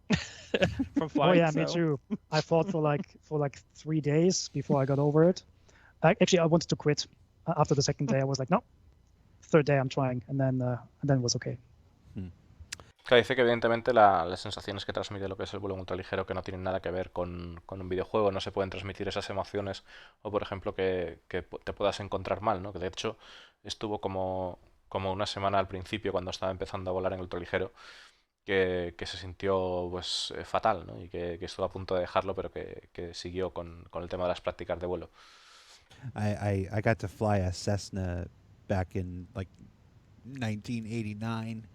from flying. oh yeah, me too. I fought for like 3 days before I got over it. Actually, I wanted to quit after the second day. I was like, no. Third day I'm trying, and then it was okay. Claro, dice que evidentemente las sensaciones que transmite lo que es el vuelo ultraligero que no tienen nada que ver con un videojuego, no se pueden transmitir esas emociones o por ejemplo que te puedas encontrar mal, ¿no? Que de hecho estuvo como una semana al principio cuando estaba empezando a volar en ultraligero que se sintió pues fatal, ¿no? Y que estuvo a punto de dejarlo, pero que siguió con el tema de las prácticas de vuelo. I got to fly a Cessna back in like 1989.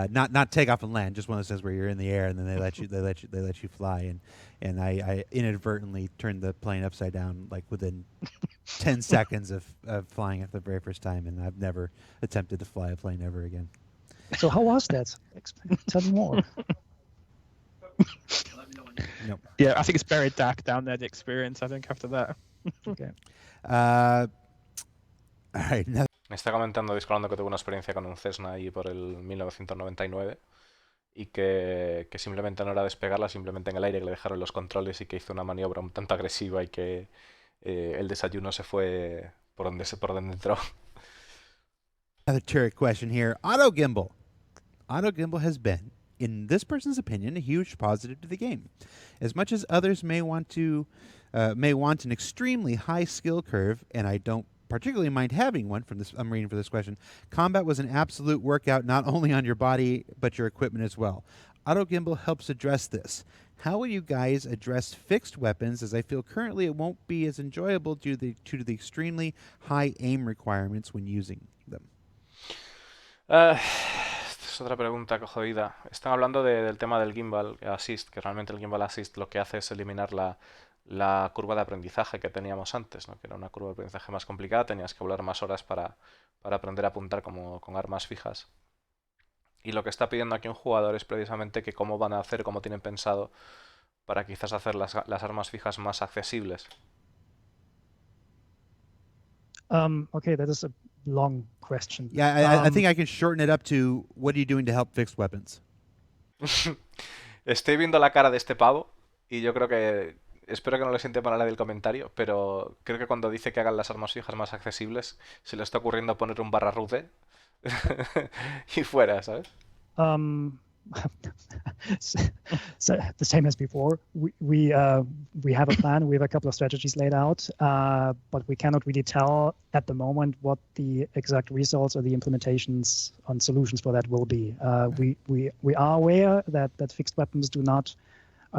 Not take off and land, just one that says where you're in the air and then they let you fly, and I inadvertently turned the plane upside down like within 10 seconds of flying it the very first time, and I've never attempted to fly a plane ever again. So how was that? Tell me more. Nope. Yeah, I think it's buried dark down there, the experience, I think, after that. Okay. All right. Now, Me está comentando Discolando que tuvo una experiencia con un Cessna ahí por el 1999 y que simplemente no era despegarla, simplemente en el aire, que le dejaron los controles y que hizo una maniobra un tanto agresiva y que el desayuno se fue por donde entró. another trick question here. Auto gimbal. Auto gimbal has been, in this person's opinion, a huge positive to the game. As much as others may want an extremely high skill curve, and I don't particularly mind having one from this. I'm reading for this question. Combat was an absolute workout, not only on your body but your equipment as well. Auto gimbal helps address this. How will you guys address fixed weapons, as I feel currently it won't be as enjoyable due to the extremely high aim requirements when using them? Es otra pregunta jodida. Están hablando del tema del gimbal assist, que realmente el gimbal assist lo que hace es eliminar la curva de aprendizaje que teníamos antes, ¿no? Que era una curva de aprendizaje más complicada, tenías que volar más horas para aprender a apuntar con armas fijas. Y lo que está pidiendo aquí un jugador es precisamente que cómo van a hacer, cómo tienen pensado para quizás hacer las armas fijas más accesibles. Okay, that is a long question. Yeah, I think I can shorten it up to, what are you doing to help fixed weapons? Estoy viendo la cara de este pavo y yo creo que... Espero que no le siente mal a la del comentario, pero creo que cuando dice que hagan las armas fijas más accesibles, se le está ocurriendo poner un barra rude y fuera, ¿sabes? So the same as before. We have a plan. We have a couple of strategies laid out, but we cannot really tell at the moment what the exact results or the implementations on solutions for that will be. We are aware that fixed weapons are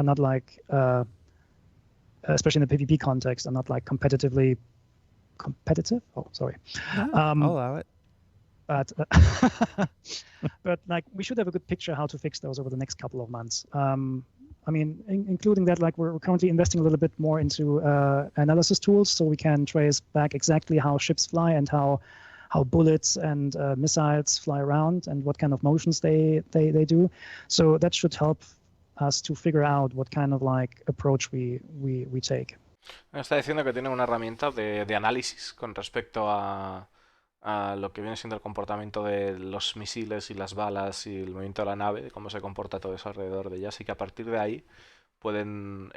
not like, especially in the PvP context, are not like competitive. Oh, sorry. I'll allow it. But like we should have a good picture how to fix those over the next couple of months. I mean, including that, like we're currently investing a little bit more into analysis tools, so we can trace back exactly how ships fly and how bullets and missiles fly around and what kind of motions they do. So that should help us to figure out what kind of like approach we take. Está diciendo que tiene una herramienta de análisis con respecto a lo que viene siendo el comportamiento de los misiles y las balas y el movimiento de la nave, cómo se comporta todo eso alrededor de ellas, y que a partir de ahí pueden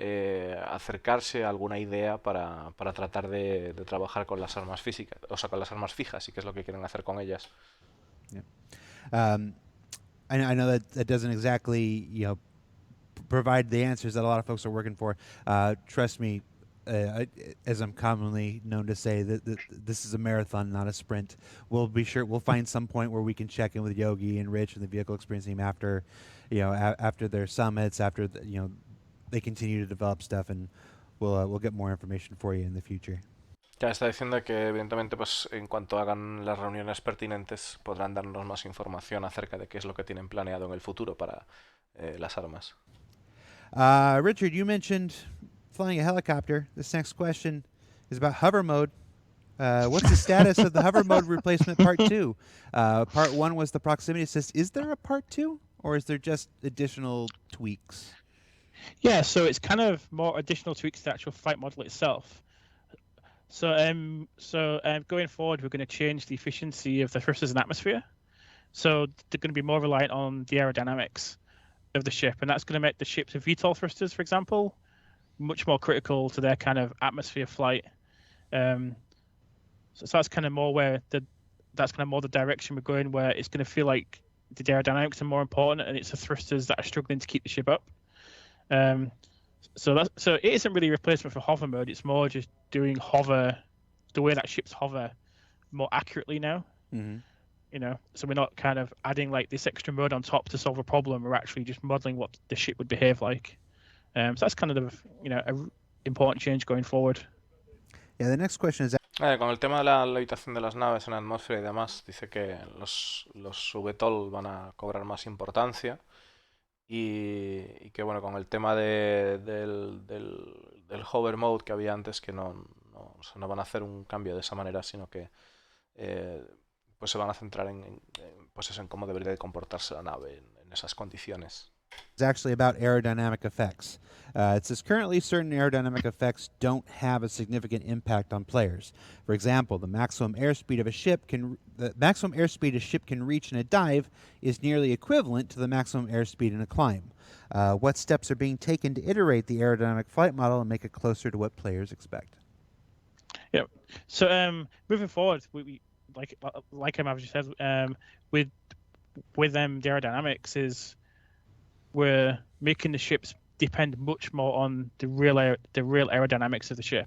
acercarse a alguna idea para tratar de trabajar con las armas físicas, o sea, con las armas fijas y qué es lo que quieren hacer con ellas. Yeah. I know that doesn't exactly, provide the answers that a lot of folks are working for. Trust me, as I'm commonly known to say, that this is a marathon, not a sprint. We'll find some point where we can check in with Yogi and Rich and the vehicle experience team after, after their summits, after they continue to develop stuff, and we'll get more information for you in the future. Ya está diciendo que evidentemente pues en cuanto hagan las reuniones pertinentes podrán darnos más información acerca de qué es lo que tienen planeado en el futuro para las armas. Richard, you mentioned flying a helicopter. This next question is about hover mode. What's the status of the hover mode replacement part 2? Part 1 was the proximity assist. Is there a part 2, or is there just additional tweaks? Yeah, so it's kind of more additional tweaks to the actual flight model itself. So going forward, we're going to change the efficiency of the thrusters and atmosphere. So they're going to be more reliant on the aerodynamics of the ship, and that's going to make the ship's VTOL thrusters, for example, much more critical to their kind of atmosphere flight. So that's kind of more where that's kind of more the direction we're going, where it's going to feel like the aerodynamics are more important, and it's the thrusters that are struggling to keep the ship up. So it isn't really a replacement for hover mode. It's more just doing hover, the way that ships hover, more accurately now. Mm-hmm. So we're not kind of adding like this extra mode on top to solve a problem. We're actually just modeling what the ship would behave like. So that's kind of a important change going forward. Yeah, the next question is. Con el tema de la levitación de las naves en la atmósfera y demás, dice que los VTOL van a cobrar más importancia y que bueno, con el tema del hover mode que había antes, que no van a hacer un cambio de esa manera, sino que pues se van a centrar en cómo debería de comportarse la nave en esas condiciones. It's actually about aerodynamic effects. It says currently certain aerodynamic effects don't have a significant impact on players. For example, the maximum airspeed a ship can reach in a dive is nearly equivalent to the maximum airspeed in a climb. What steps are being taken to iterate the aerodynamic flight model and make it closer to what players expect? Yeah. So moving forward, we like I've just said, with the aerodynamics is we're making the ships depend much more on the real aerodynamics of the ship.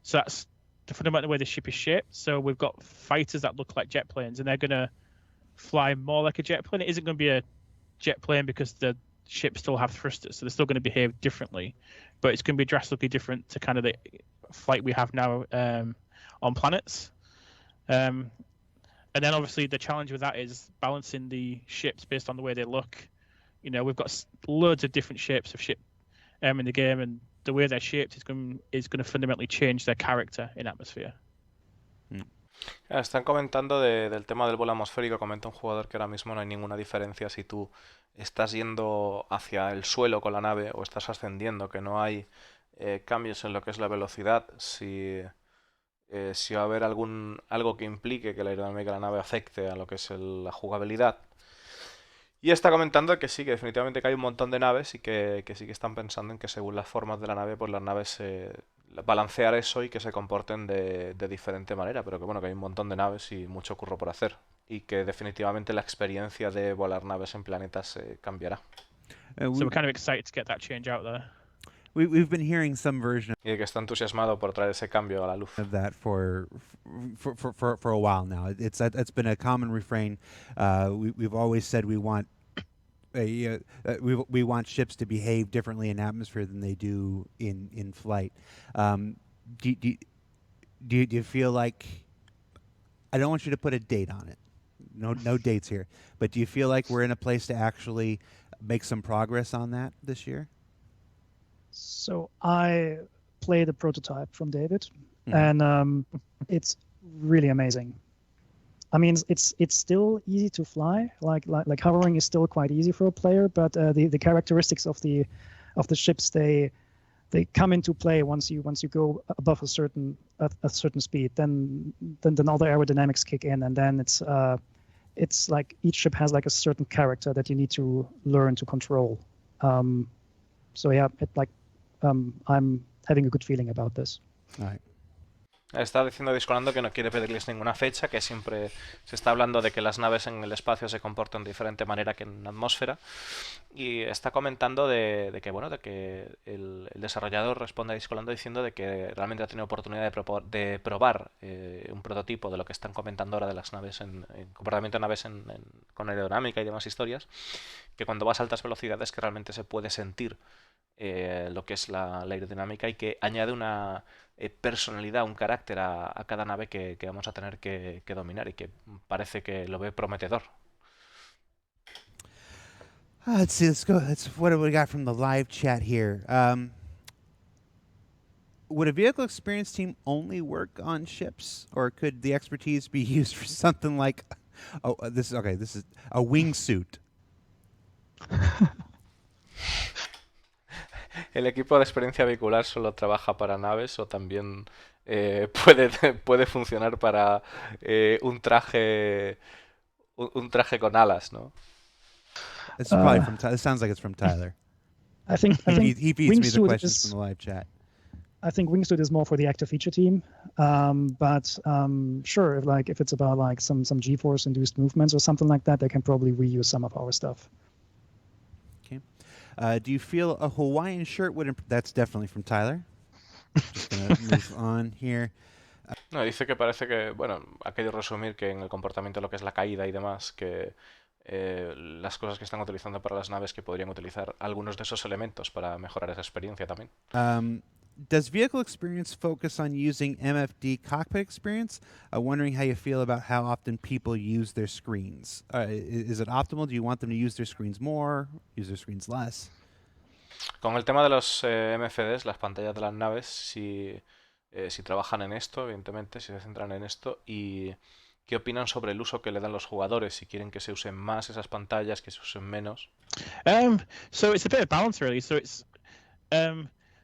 So that's the fundamental way the ship is shaped. So we've got fighters that look like jet planes, and they're going to fly more like a jet plane. It isn't going to be a jet plane because the ships still have thrusters, so they're still going to behave differently. But it's going to be drastically different to kind of the flight we have now on planets. And then obviously the challenge with that is balancing the ships based on the way they look. We've got loads of different shapes of ship in the game, and the way they're shaped is going to fundamentally change their character in atmosphere. Están comentando del tema del vuelo atmosférico. Comenta un jugador que ahora mismo no hay ninguna diferencia si tú estás yendo hacia el suelo con la nave o estás ascendiendo, que no hay cambios en lo que es la velocidad. Si va a haber algo que implique que la aerodinámica de la nave afecte a lo que es la jugabilidad. Y está comentando que sí, que definitivamente que hay un montón de naves y que sí que están pensando en que según las formas de la nave, pues las naves balancear eso y que se comporten de diferente manera, pero que bueno, que hay un montón de naves y mucho curro por hacer y que definitivamente la experiencia de volar naves en planetas cambiará. So we're kind of excited to get that change out there. We've been hearing some version Y que está entusiasmado por traer ese cambio a la luz. of that for a while now. It's been a common refrain. We've always said we want we want ships to behave differently in atmosphere than they do in flight. Do you feel like, I don't want you to put a date on it. No dates here. But do you feel like we're in a place to actually make some progress on that this year? So I played a prototype from David, and it's really amazing. I mean, it's still easy to fly. Like hovering is still quite easy for a player, but the characteristics of the ships they come into play once you go above a certain speed. Then all the aerodynamics kick in, and then it's like each ship has like a certain character that you need to learn to control. So yeah, I'm having a good feeling about this. All right. Está diciendo Discolando que no quiere pedirles ninguna fecha, que siempre se está hablando de que las naves en el espacio se comportan de diferente manera que en la atmósfera, y está comentando de que bueno, de que el desarrollador responde a Discolando diciendo de que realmente ha tenido oportunidad de probar un prototipo de lo que están comentando ahora de las naves en comportamiento de naves con aerodinámica y demás historias, que cuando vas a altas velocidades que realmente se puede sentir lo que es la aerodinámica, y que añade una personalidad, un carácter a cada nave que vamos a tener que dominar, y que parece que lo ve prometedor. Let's see. Let's go. What do we got from the live chat here? Would a vehicle experience team only work on ships, or could the expertise be used for something like, this is a wingsuit? ¿El equipo de experiencia vehicular solo trabaja para naves, o también puede funcionar para un traje con alas, ¿no? It's probably from. It sounds like it's from Tyler. I think He feeds me the wingsuit questions is from the live chat. I think wingsuit is more for the active feature team. But sure, if it's about like some G-force induced movements or something like that, they can probably reuse some of our stuff. Okay. Do you feel a Hawaiian shirt would? That's definitely from Tyler. Just gonna move on here. No, dice que parece que, bueno, ha querido resumir que en el comportamiento de lo que es la caída y demás, que las cosas que están utilizando para las naves, que podrían utilizar algunos de esos elementos para mejorar esa experiencia también. Does vehicle experience focus on using MFD cockpit experience? Wondering how you feel about how often people use their screens. Is it optimal? Do you want them to use their screens more, use their screens less? Con el tema de los MFDs, las pantallas de las naves, si trabajan en esto, evidentemente, si se centran en esto, y qué opinan sobre el uso que le dan los jugadores, si quieren que se usen más esas pantallas, que se usen menos. So it's a bit of balance, really. So it's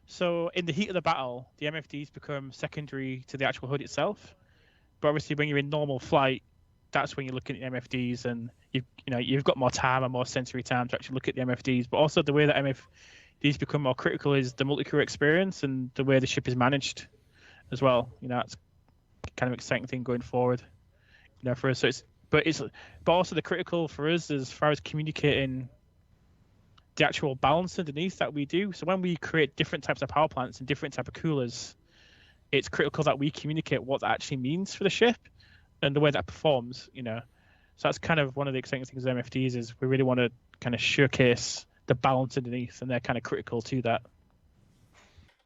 so in the heat of the battle, the MFDs become secondary to the actual HUD itself. But obviously, when you're in normal flight, that's when you're looking at the MFDs, and you've got more time and more sensory time to actually look at the MFDs. But also, the way that MFDs become more critical is the multi-crew experience and the way the ship is managed as well. It's kind of exciting thing going forward. For us, but also the critical for us as far as communicating the actual balance underneath that we do. So when we create different types of power plants and different type of coolers, it's critical that we communicate what that actually means for the ship and the way that performs. So that's kind of one of the exciting things with MFDs, is we really want to kind of showcase the balance underneath, and they're kind of critical to that.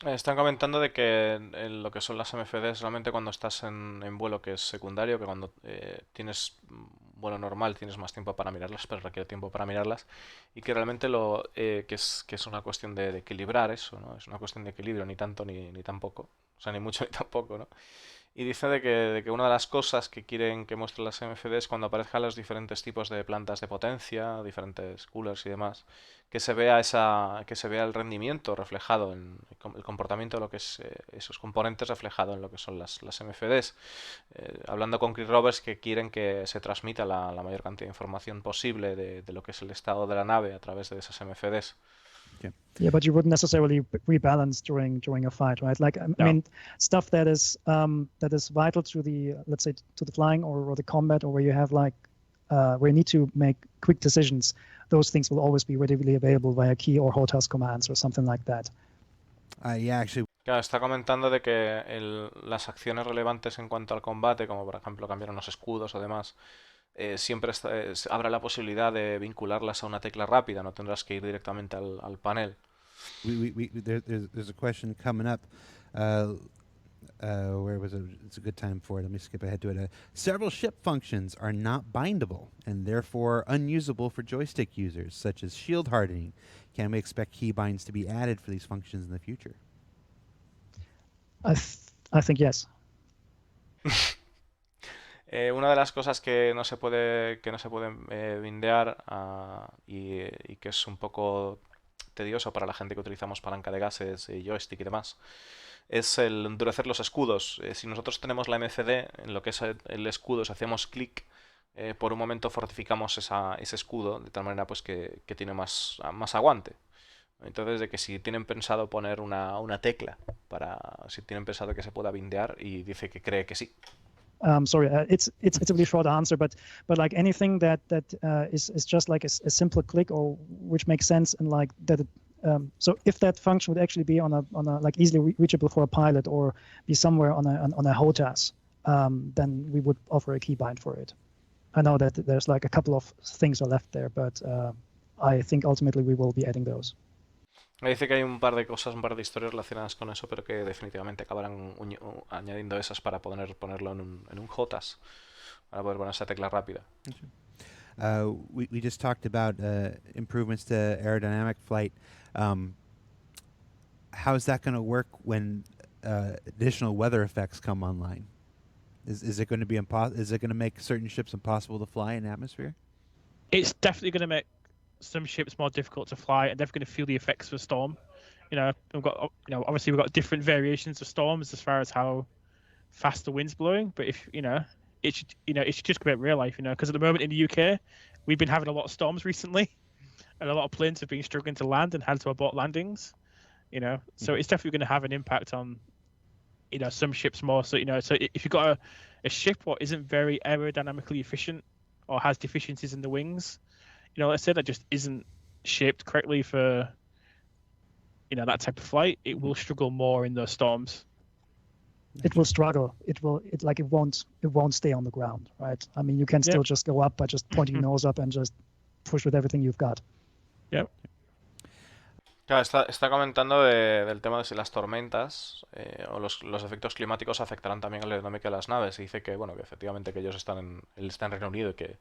Están comentando de que en lo que son las MFDs, realmente cuando estás en vuelo que es secundario, que cuando tienes vuelo normal tienes más tiempo para mirarlas, pero requiere tiempo para mirarlas, y que realmente que es una cuestión de equilibrar eso, ¿no? Es una cuestión de equilibrio, ni tanto ni tampoco, o sea, ni mucho ni tampoco, ¿no? Y dice de que una de las cosas que quieren que muestren las MFDs, cuando aparezcan los diferentes tipos de plantas de potencia, diferentes coolers y demás, que se vea el rendimiento reflejado en el comportamiento de lo que es esos componentes, reflejado en lo que son las MFDs. Hablando con Chris Roberts, que quieren que se transmita la mayor cantidad de información posible de lo que es el estado de la nave a través de esas MFDs. Yeah, but you wouldn't necessarily rebalance during a fight, right? Like, I mean, stuff that is vital to the, let's say, to the flying or the combat, or where you have where you need to make quick decisions. Those things will always be readily available via key or hold task commands or something like that. Yeah, actually. Claro, está comentando de que las acciones relevantes en cuanto al combate, como por ejemplo cambiar unos escudos o demás, siempre habrá la posibilidad de vincularlas a una tecla rápida, no tendrás que ir directamente al panel. There's a question coming up. Where was it? It's a good time for it. Let me skip ahead to it. Several ship functions are not bindable and therefore unusable for joystick users, such as shield hardening. Can we expect keybinds to be added for these functions in the future? I think yes. Una de las cosas que no se puede bindear y que es un poco tedioso para la gente que utilizamos palanca de gases y joystick y demás, es el endurecer los escudos. Si nosotros tenemos la MCD, en lo que es el escudo, si hacemos clic, por un momento fortificamos ese escudo de tal manera pues que tiene más aguante. Entonces, de que si tienen pensado poner una tecla para si tienen pensado que se pueda bindear y dice que cree que sí. Sorry, it's a really short answer, but like anything that is just like a simple click or which makes sense and like that. So if that function would actually be on a like easily reachable for a pilot or be somewhere on a HOTAS, then we would offer a keybind for it. I know that there's like a couple of things are left there, but I think ultimately we will be adding those. Me dice que hay un par de cosas, un par de historias relacionadas con eso, pero que definitivamente acabarán añadiendo esas para ponerlo en un JOTAS, para poder poner esa tecla rápida. We just talked about improvements to aerodynamic flight. How is that going to work when additional weather effects come online? Is it going to be Is it going to make certain ships impossible to fly in atmosphere? It's definitely going to make some ships more difficult to fly, and they're going to feel the effects of a storm. We've got, obviously we've got different variations of storms as far as how fast the wind's blowing, but if it should just come out real life, because at the moment in the UK, we've been having a lot of storms recently, and a lot of planes have been struggling to land and had to abort landings. So it's definitely going to have an impact on some ships more. So so if you've got a ship what isn't very aerodynamically efficient or has deficiencies in the wings, let's say that just isn't shaped correctly for that type of flight, it will struggle more in those storms. It will struggle. It won't stay on the ground, right? I mean, you can still just go up by just pointing your nose up and just push with everything you've got. Yep. Claro, está comentando del tema de si las tormentas o los efectos climáticos afectarán también a la aerodinámica de las naves. Y dice que, bueno, que efectivamente que ellos él está en Reino Unido y que el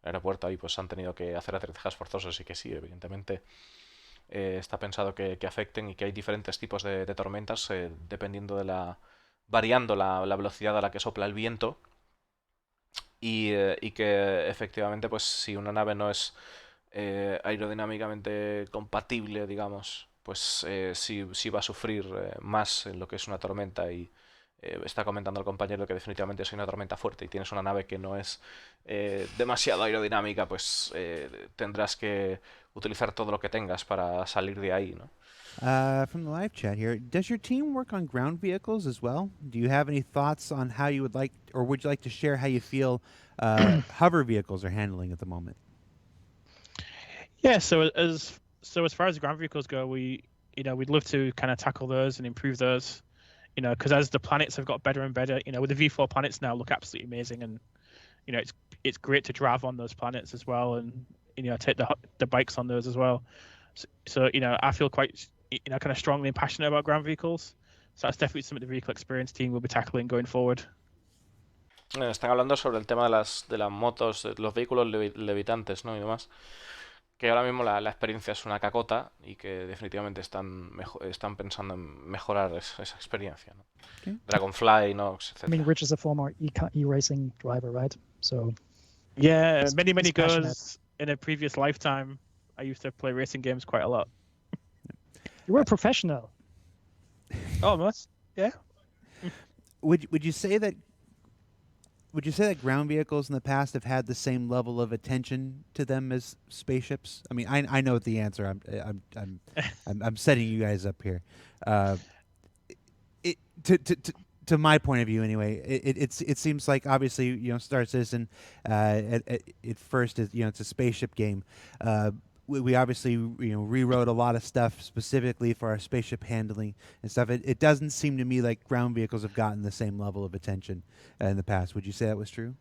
aeropuerto ahí pues han tenido que hacer aterrizajes forzosos y que sí, evidentemente está pensado que afecten y que hay diferentes tipos de tormentas dependiendo variando la velocidad a la que sopla el viento y que efectivamente pues si una nave no es aerodinámicamente compatible, digamos, pues sí va a sufrir más en lo que es una tormenta y está comentando el compañero que definitivamente es una tormenta fuerte y tienes una nave que no es demasiado aerodinámica, pues tendrás que utilizar todo lo que tengas para salir de ahí, ¿no? From the live chat here, does your team work on ground vehicles as well? Do you have any thoughts on how you would like, or would you like to share how you feel hover vehicles are handling at the moment? Yeah, so as far as ground vehicles go, we'd love to kind of tackle those and improve those, because as the planets have got better and better, with the V4 planets now look absolutely amazing, and it's great to drive on those planets as well, and take the bikes on those as well. So I feel quite kind of strongly and passionate about ground vehicles. So that's definitely something the vehicle experience team will be tackling going forward. Están hablando sobre el tema de las motos, de los vehículos levitantes, ¿no? Y demás. Que ahora mismo la experiencia es una cacota y que definitivamente están pensando en mejorar esa experiencia, ¿no? Okay. Dragonfly, Nox, etc. I mean, Rich is a former e-racing driver, right? So yeah, many he's goes passionate. in a previous lifetime. I used to play racing games quite a lot. You were a professional. Almost, yeah. Would you say that ground vehicles in the past have had the same level of attention to them as spaceships? I mean, I know the answer. I'm setting you guys up here. To my point of view, anyway, it seems like obviously Star Citizen at first is it's a spaceship game. We obviously rewrote a lot of stuff specifically for our spaceship handling and stuff. It doesn't seem to me like ground vehicles have gotten the same level of attention in the past. Would you say that was true?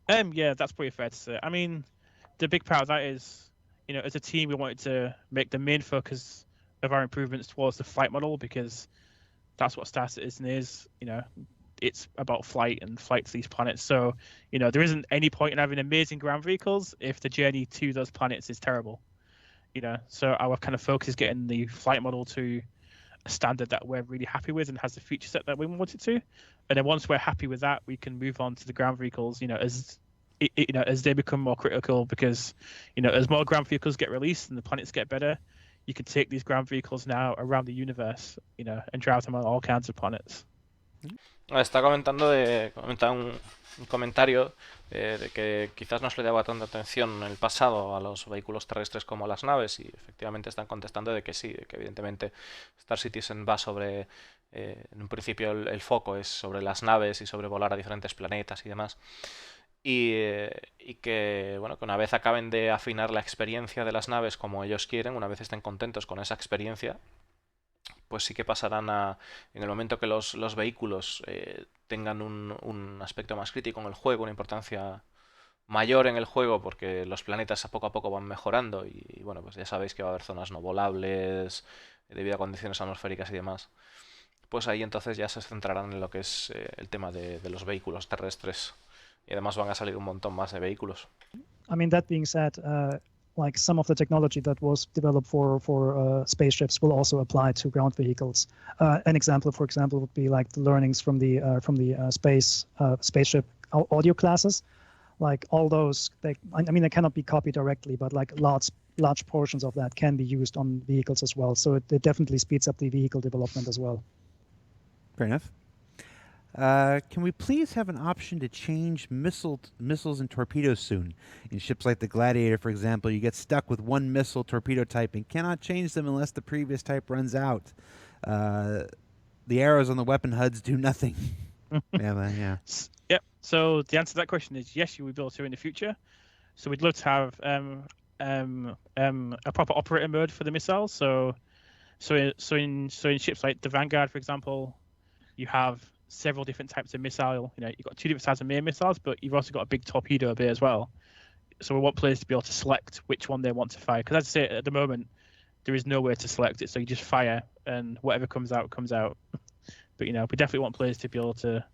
Yeah, that's pretty fair to say. I mean, the big part of that is, as a team, we wanted to make the main focus of our improvements towards the flight model because that's what Star Citizen is. It's about flight and flight to these planets. So, there isn't any point in having amazing ground vehicles if the journey to those planets is terrible. So our kind of focus is getting the flight model to a standard that we're really happy with and has the feature set that we want it to. And then once we're happy with that, we can move on to the ground vehicles, as they become more critical because, as more ground vehicles get released and the planets get better, you can take these ground vehicles now around the universe, and drive them on all kinds of planets. Está comenta un comentario de que quizás no se le daba tanta atención en el pasado a los vehículos terrestres como a las naves, y efectivamente están contestando de que sí, de que evidentemente Star Citizen va sobre, en un principio el foco es sobre las naves y sobre volar a diferentes planetas y demás. Y que, bueno, que una vez acaben de afinar la experiencia de las naves como ellos quieren, una vez estén contentos con esa experiencia, pues sí que pasarán a, en el momento que los vehículos tengan un aspecto más crítico en el juego, una importancia mayor en el juego, porque los planetas a poco van mejorando y bueno, pues ya sabéis que va a haber zonas no volables debido a condiciones atmosféricas y demás. Pues ahí entonces ya se centrarán en lo que es el tema de los vehículos terrestres. Y además van a salir un montón más de vehículos. I mean, that being said, like some of the technology that was developed for spaceships will also apply to ground vehicles. An example, for example, would be like the learnings from the spaceship audio classes. Like all those, I mean, they cannot be copied directly, but like large portions of that can be used on vehicles as well. So it definitely speeds up the vehicle development as well. Fair enough. Can we please have an option to change missiles and torpedoes soon? In ships like the Gladiator, for example, you get stuck with one missile torpedo type and cannot change them unless the previous type runs out. The arrows on the weapon HUDs do nothing. Yeah. Yep. So the answer to that question is yes, you will be able to in the future. So we'd love to have a proper operator mode for the missiles. So in ships like the Vanguard, for example, you have several different types of missile. You know, you've got two different types of main missiles, but you've also got a big torpedo bay as well. So we want players to be able to select which one they want to fire. Because as I say, at the moment, there is no way to select it. So you just fire, and whatever comes out, comes out. But, you know, we definitely want players to be able to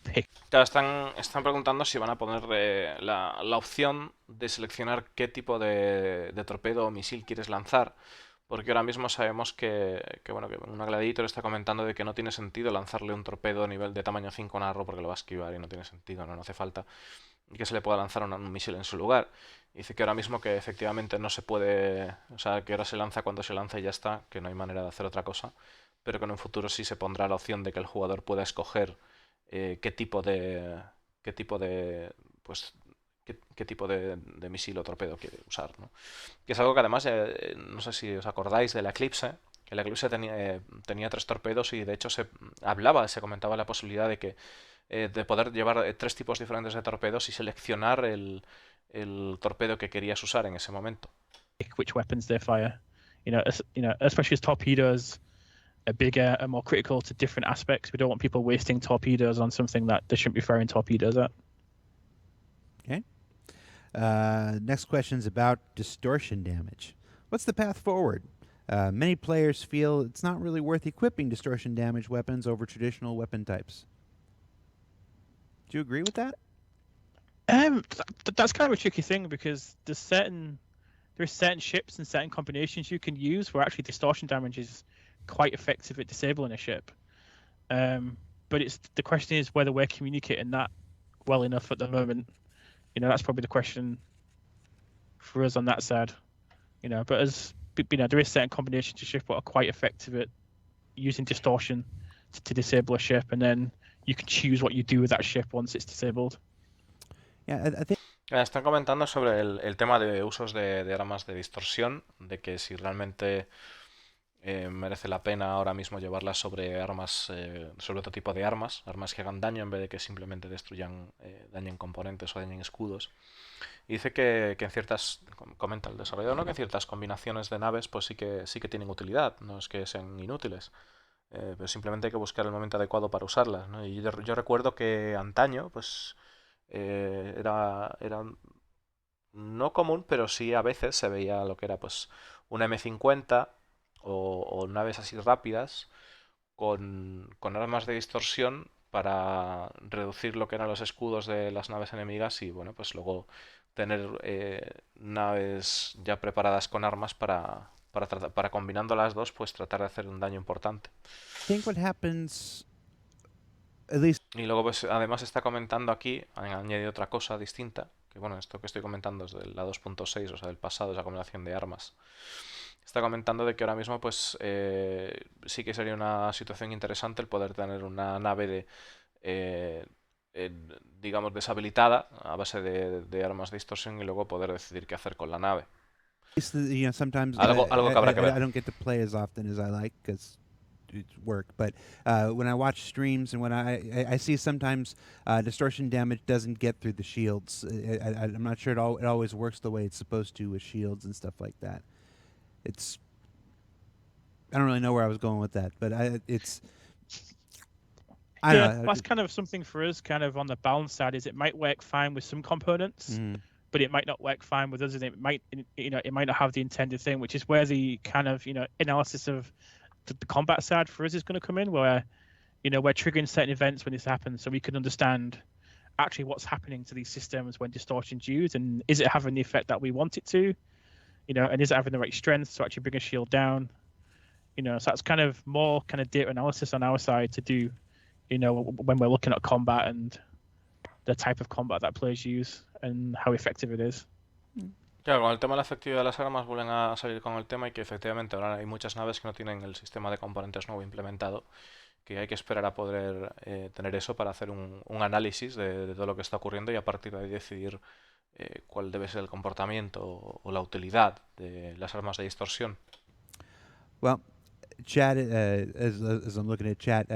pick. Claro, están preguntando si van a poner la opción de seleccionar qué tipo de torpedo o misil quieres lanzar. Porque ahora mismo sabemos bueno, que una Gladiator está comentando de que no tiene sentido lanzarle un torpedo a nivel de tamaño 5 narro porque lo va a esquivar y no tiene sentido, no hace falta. Y que se le pueda lanzar un misil en su lugar. Dice que ahora mismo que efectivamente no se puede, o sea, que ahora se lanza cuando se lanza y ya está, que no hay manera de hacer otra cosa, pero que en un futuro sí se pondrá la opción de que el jugador pueda escoger qué tipo de, pues, qué tipo de misil o torpedo quiere usar, ¿no? Que es algo que además, no sé si os acordáis del Eclipse. El Eclipse tenía 3 torpedos y de hecho se comentaba la posibilidad de que de poder llevar 3 tipos diferentes de torpedos y seleccionar el torpedo que querías usar en ese momento. Which weapons they fire. Especially as torpedoes are bigger and more critical to different aspects. We don't want people wasting torpedoes on something that they shouldn't be firing torpedoes at. Okay. Next question is about distortion damage. What's the path forward? Many players feel it's not really worth equipping distortion damage weapons over traditional weapon types. Do you agree with that? That's kind of a tricky thing because there's certain ships and certain combinations you can use where actually distortion damage is quite effective at disabling a ship. But the question is whether we're communicating that well enough at the moment. You know, that's probably the question for us on that side. You know, but there is certain combinations of ship that are quite effective at using distortion to disable a ship, and then you can choose what you do with that ship once it's disabled. Yeah, I think Están comentando sobre el tema de usos de armas de distorsión, de que si realmente merece la pena ahora mismo llevarlas sobre armas, sobre otro tipo de armas que hagan daño en vez de que simplemente dañen componentes o dañen escudos. Y dice que en ciertas, comenta el desarrollador, ¿no? Que en ciertas combinaciones de naves pues sí que tienen utilidad, no es que sean inútiles. Pero simplemente hay que buscar el momento adecuado para usarlas, ¿no? Y yo recuerdo que antaño, pues era no común, pero sí a veces se veía lo que era pues una M50 o naves así rápidas con armas de distorsión para reducir lo que eran los escudos de las naves enemigas y bueno, pues luego tener naves ya preparadas con armas para combinando las dos, pues tratar de hacer un daño importante. think what happens, at least. Y luego pues además está comentando aquí, han añadido otra cosa distinta, que bueno, esto que estoy comentando es de la 2.6, o sea, del pasado, esa combinación de armas. está comentando de que ahora mismo pues sí que sería una situación interesante el poder tener una nave eh, eh, digamos, deshabilitada a base de armas de distorsión y luego poder decidir qué hacer con la nave. Sometimes Algo que habrá que ver. I don't get to play as often as I like because it's work. But when I watch streams and when I see sometimes distortion damage doesn't get through the shields. I'm not sure it always works the way it's supposed to with shields and stuff like that. I don't really know where I was going with that, but I don't know. That's kind of something for us, kind of on the balance side, is it might work fine with some components, but it might not work fine with others, and it might not have the intended thing, which is where the kind of analysis of the combat side for us is going to come in, where we're triggering certain events when this happens, so we can understand actually what's happening to these systems when distortion's used, and is it having the effect that we want it to, and is it having the right strength to actually bring a shield down, so that's kind of more kind of data analysis on our side to do. When we're looking at combat and the type of combat that players use and how effective it is. Claro, con el tema de la efectividad de las armas vuelven a salir con el tema y que efectivamente ahora hay muchas naves que no tienen el sistema de componentes nuevo implementado, que hay que esperar a poder tener eso para hacer un análisis de todo lo que está ocurriendo y a partir de ahí decidir cuál debe ser el comportamiento o la utilidad de las armas de distorsión. Well, chat, as I'm looking at chat,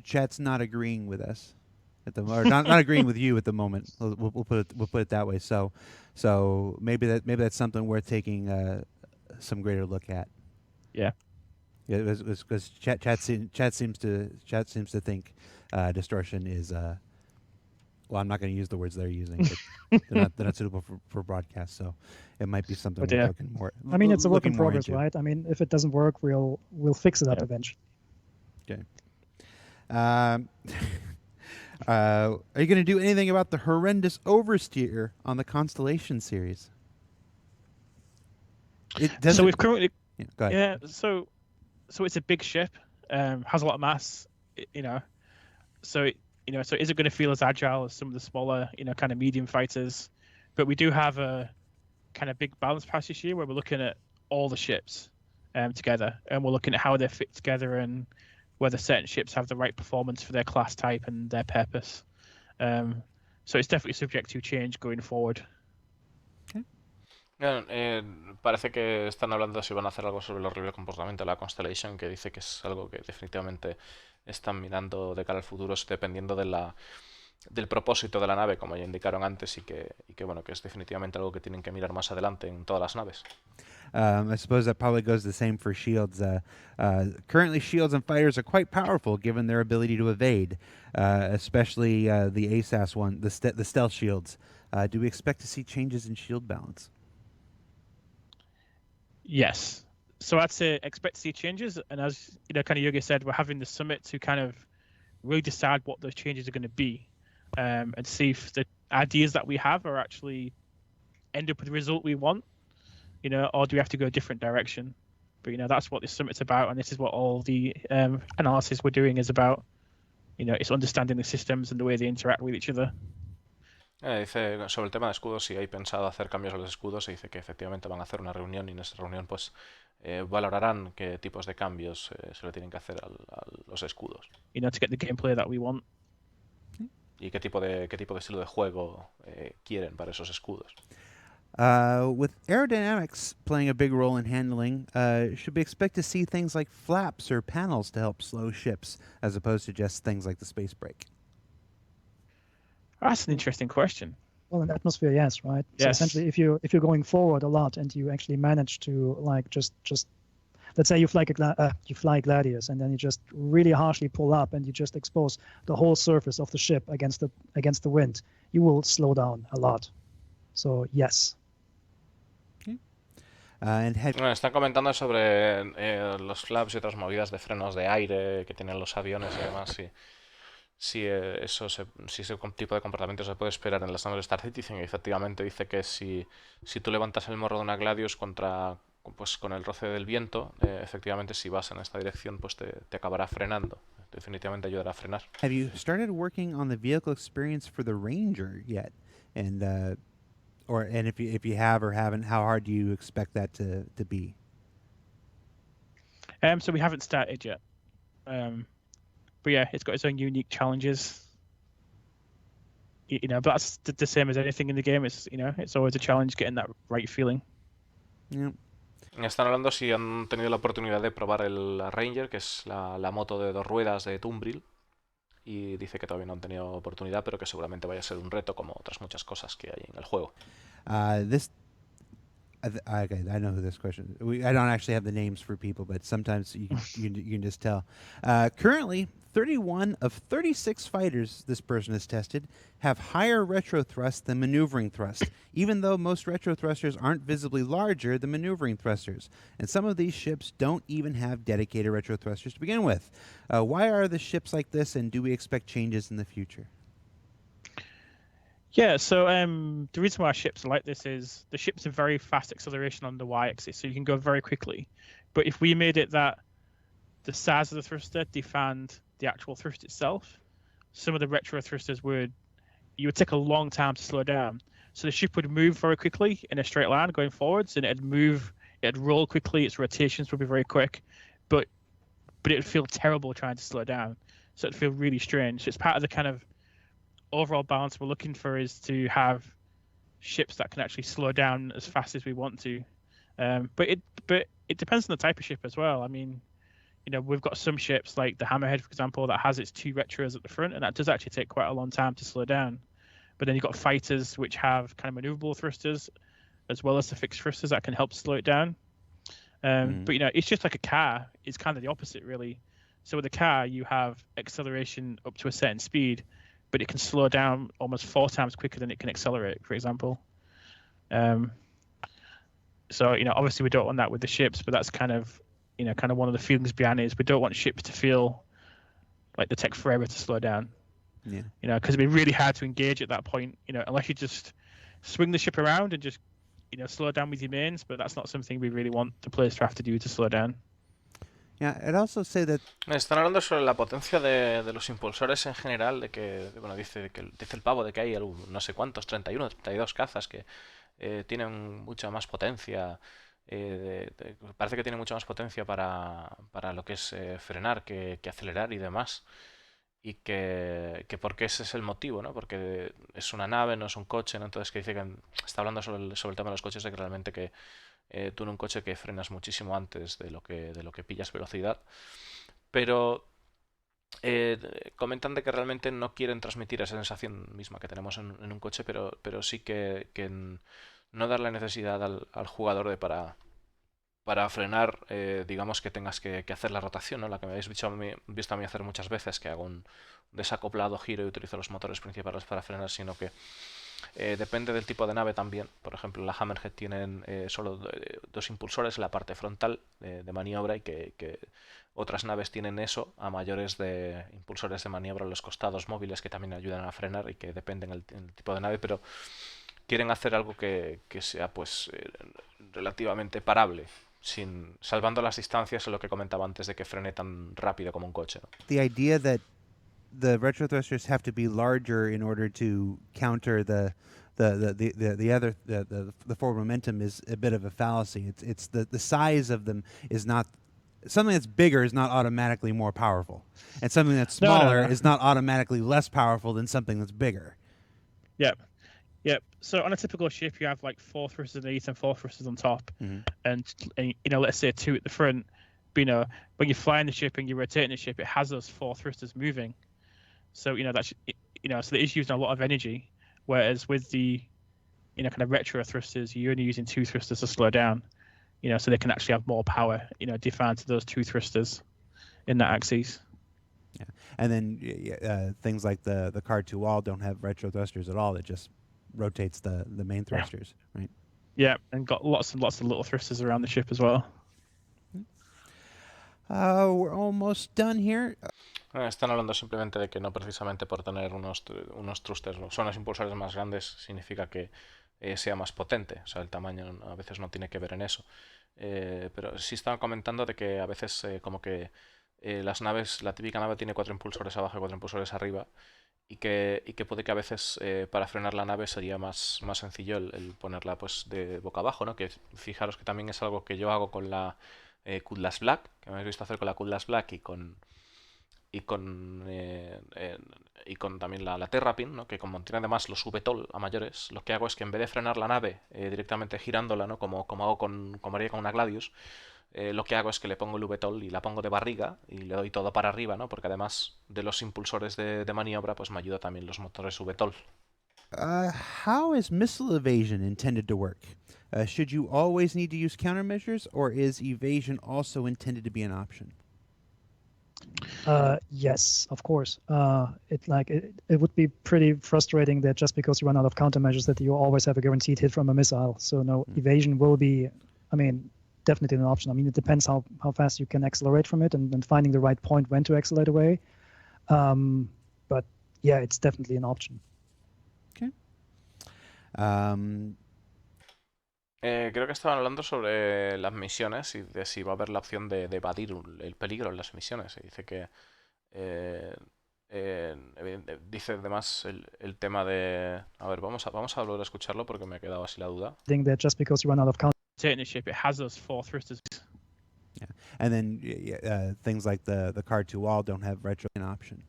chat's not agreeing with us at the or not agreeing with you at the moment. We'll put it that way. So maybe that's something worth taking some greater look at. Yeah. Yeah, because chat seems to think distortion is well, I'm not going to use the words they're using, but they're not suitable for broadcast. So it might be something we're looking more. I mean, it's a work in progress, into. right? I mean, if it doesn't work, we'll fix it up eventually. Okay. Are you going to do anything about the horrendous oversteer on the Constellation series? So we've currently, go ahead. So it's a big ship, has a lot of mass, so so is it going to feel as agile as some of the smaller, kind of medium fighters? But we do have a kind of big balance passage here where we're looking at all the ships together, and we're looking at how they fit together and whether certain ships have the right performance for their class type and their purpose. So it's definitely subject to change going forward. Parece que están hablando si van a hacer algo sobre el horrible comportamiento de la Constellation, que dice que es algo que definitivamente están mirando de cara al futuro, dependiendo del propósito de la nave, como ya indicaron antes, y que bueno, que es definitivamente algo que tienen que mirar más adelante en todas las naves. I suppose that probably goes the same for shields. Currently, shields and fighters are quite powerful given their ability to evade, especially the ASAS one, the stealth shields. Do we expect to see changes in shield balance? Yes. So I'd say expect to see changes, and as kind of Yogi said, we're having the summit to kind of really decide what those changes are going to be, and see if the ideas that we have are actually end up with the result we want, or do we have to go a different direction? But that's what this summit's about, and this is what all the analysis we're doing is about. It's understanding the systems and the way they interact with each other. Dice sobre el tema de escudos, si hay pensado hacer cambios a los escudos, y dice que efectivamente van a hacer una reunión y en esa reunión pues valorarán qué tipos de cambios se le tienen que hacer a los escudos. To get the gameplay that we want. Y qué tipo de estilo de juego quieren para esos escudos. With aerodynamics playing a big role in handling, should we expect to see things like flaps or panels to help slow ships, as opposed to just things like the space brake? That's an interesting question. Well, in atmosphere, yes, right. Yes. So essentially, if you're going forward a lot and you actually manage to just let's say you fly Gladius and then you just really harshly pull up and you just expose the whole surface of the ship against the wind, you will slow down a lot. So yes. Bueno, están comentando sobre los flaps y otras movidas de frenos de aire que tienen los aviones y además si ese tipo de comportamiento se puede esperar en las naves de Star Citizen, y efectivamente dice que si tú levantas el morro de una Gladius con el roce del viento, efectivamente si vas en esta dirección pues te acabará frenando. Definitivamente ayudará a frenar. Have you started working on the vehicle experience for the Ranger yet? And if you have or haven't, how hard do you expect that to be? So we haven't started yet. But yeah, it's got its own unique challenges. But that's the same as anything in the game. It's always a challenge getting that right feeling. Yeah. Están hablando si han tenido la oportunidad de probar la Ranger, que es la moto de 2 ruedas de Tumbril. Y dice que todavía no han tenido oportunidad, pero que seguramente vaya a ser un reto como otras muchas cosas que hay en el juego. Okay, I know who this question is. I don't actually have the names for people, but sometimes you can just tell. Currently, 31 of 36 fighters this person has tested have higher retro thrust than maneuvering thrust, even though most retro thrusters aren't visibly larger than maneuvering thrusters. And some of these ships don't even have dedicated retro thrusters to begin with. Why are the ships like this, and do we expect changes in the future? Yeah, so the reason why our ships are like this is the ships have very fast acceleration on the y-axis, so you can go very quickly. But if we made it that the size of the thruster defined the actual thrust itself, some of the retro thrusters would take a long time to slow down. So the ship would move very quickly in a straight line going forwards, and it'd roll quickly, its rotations would be very quick, but it would feel terrible trying to slow down. So it'd feel really strange. So it's part of the kind of overall balance we're looking for, is to have ships that can actually slow down as fast as we want to. But it depends on the type of ship as well. I mean, we've got some ships like the Hammerhead, for example, that has its 2 retros at the front, and that does actually take quite a long time to slow down. But then you've got fighters which have kind of maneuverable thrusters as well as the fixed thrusters that can help slow it down. But it's just like a car. It's kind of the opposite, really. So with a car, you have acceleration up to a certain speed, but it can slow down almost 4 times quicker than it can accelerate, for example. So obviously we don't want that with the ships, but that's kind of one of the feelings behind it, is we don't want ships to feel like they take forever to slow down. Yeah. Because it'd be really hard to engage at that point. Unless you just swing the ship around and just slow down with your mains, but that's not something we really want the players to have to do to slow down. Yeah, I'd also say that Están hablando sobre la potencia de los impulsores en general, de que, bueno, dice el pavo de que hay no sé cuántos, 31, 32 cazas que tienen mucha más potencia. Parece que tienen mucha más potencia para lo que es frenar que acelerar y demás. Y que porque ese es el motivo, ¿no? Porque es una nave, no es un coche, ¿no? Entonces que dice que está hablando sobre el tema de los coches, de que realmente que tú en un coche que frenas muchísimo antes de lo que pillas velocidad. Pero comentan de que realmente no quieren transmitir esa sensación misma que tenemos en un coche, pero sí que no darle necesidad al jugador para frenar, digamos que tengas que hacer la rotación, ¿no? La que me habéis visto a mí hacer muchas veces, que hago un desacoplado, giro y utilizo los motores principales para frenar, sino que depende del tipo de nave también. Por ejemplo, la Hammerhead tienen solo 2 impulsores en la parte frontal de maniobra, y que otras naves tienen eso, a mayores de impulsores de maniobra en los costados móviles, que también ayudan a frenar y que dependen del tipo de nave, pero quieren hacer algo que sea pues relativamente parable, salvando las distancias, en lo que comentaba antes de que frene tan rápido como un coche, ¿no? the idea that the retro thrusters have to be larger in order to counter the forward momentum is a bit of a fallacy. It's the size of them is not something that's bigger is not automatically more powerful, and something that's smaller is not automatically less powerful than something that's bigger. Yep. So on a typical ship, you have like 4 thrusters underneath and 4 thrusters on top, and let's say 2 at the front. But when you're flying the ship and you're rotating the ship, it has those 4 thrusters moving. So that's so it is using a lot of energy. Whereas with the kind of retro thrusters, you're only using 2 thrusters to slow down. So they can actually have more power. Defined to those 2 thrusters in that axis. Yeah, and then things like the Card 2 Wall don't have retro thrusters at all. It just rotates the main thrusters, right? Yeah, and got lots and lots of little thrusters around the ship as well. We're almost done here. Están hablando simplemente de que no precisamente por tener unos thrusters, son los impulsores más grandes, significa que sea más potente. O sea, el tamaño a veces no tiene que ver en eso. Pero sí están comentando de que a veces como que las naves, la típica nave tiene 4 impulsores abajo y 4 impulsores arriba, y que puede que a veces para frenar la nave sería más sencillo el ponerla pues de boca abajo, ¿no? Que fijaros que también es algo que yo hago con la Cutlass Black, que me habéis visto hacer con la Cutlass Black y con, y con también la Terrapin, ¿no? Que como tiene además los VTOL a mayores, lo que hago es que en vez de frenar la nave directamente girándola, ¿no? Como hago como haría con una Gladius, lo que hago es que le pongo el VTOL y la pongo de barriga y le doy todo para arriba, ¿no? Porque además de los impulsores de maniobra, pues me ayuda también los motores VTOL. How is missile evasion intended to work? Should you always need to use countermeasures, or is evasion also intended to be an option? Yes, of course. It would be pretty frustrating that just because you run out of countermeasures that you always have a guaranteed hit from a missile. So no, evasion will be, I mean, definitely an option. I mean, it depends how fast you can accelerate from it and finding the right point when to accelerate away. But yeah, it's definitely an option. Okay. Creo que estaban hablando sobre las misiones y de si va a haber la opción de evadir el peligro en las misiones. Y dice que dice además el tema de... A ver, vamos a volver a escucharlo porque me ha quedado así la duda. I think that just because you run out of Rotating the ship, it has those 4 thrusters. Yeah, and then things like the card to wall don't have retro an option.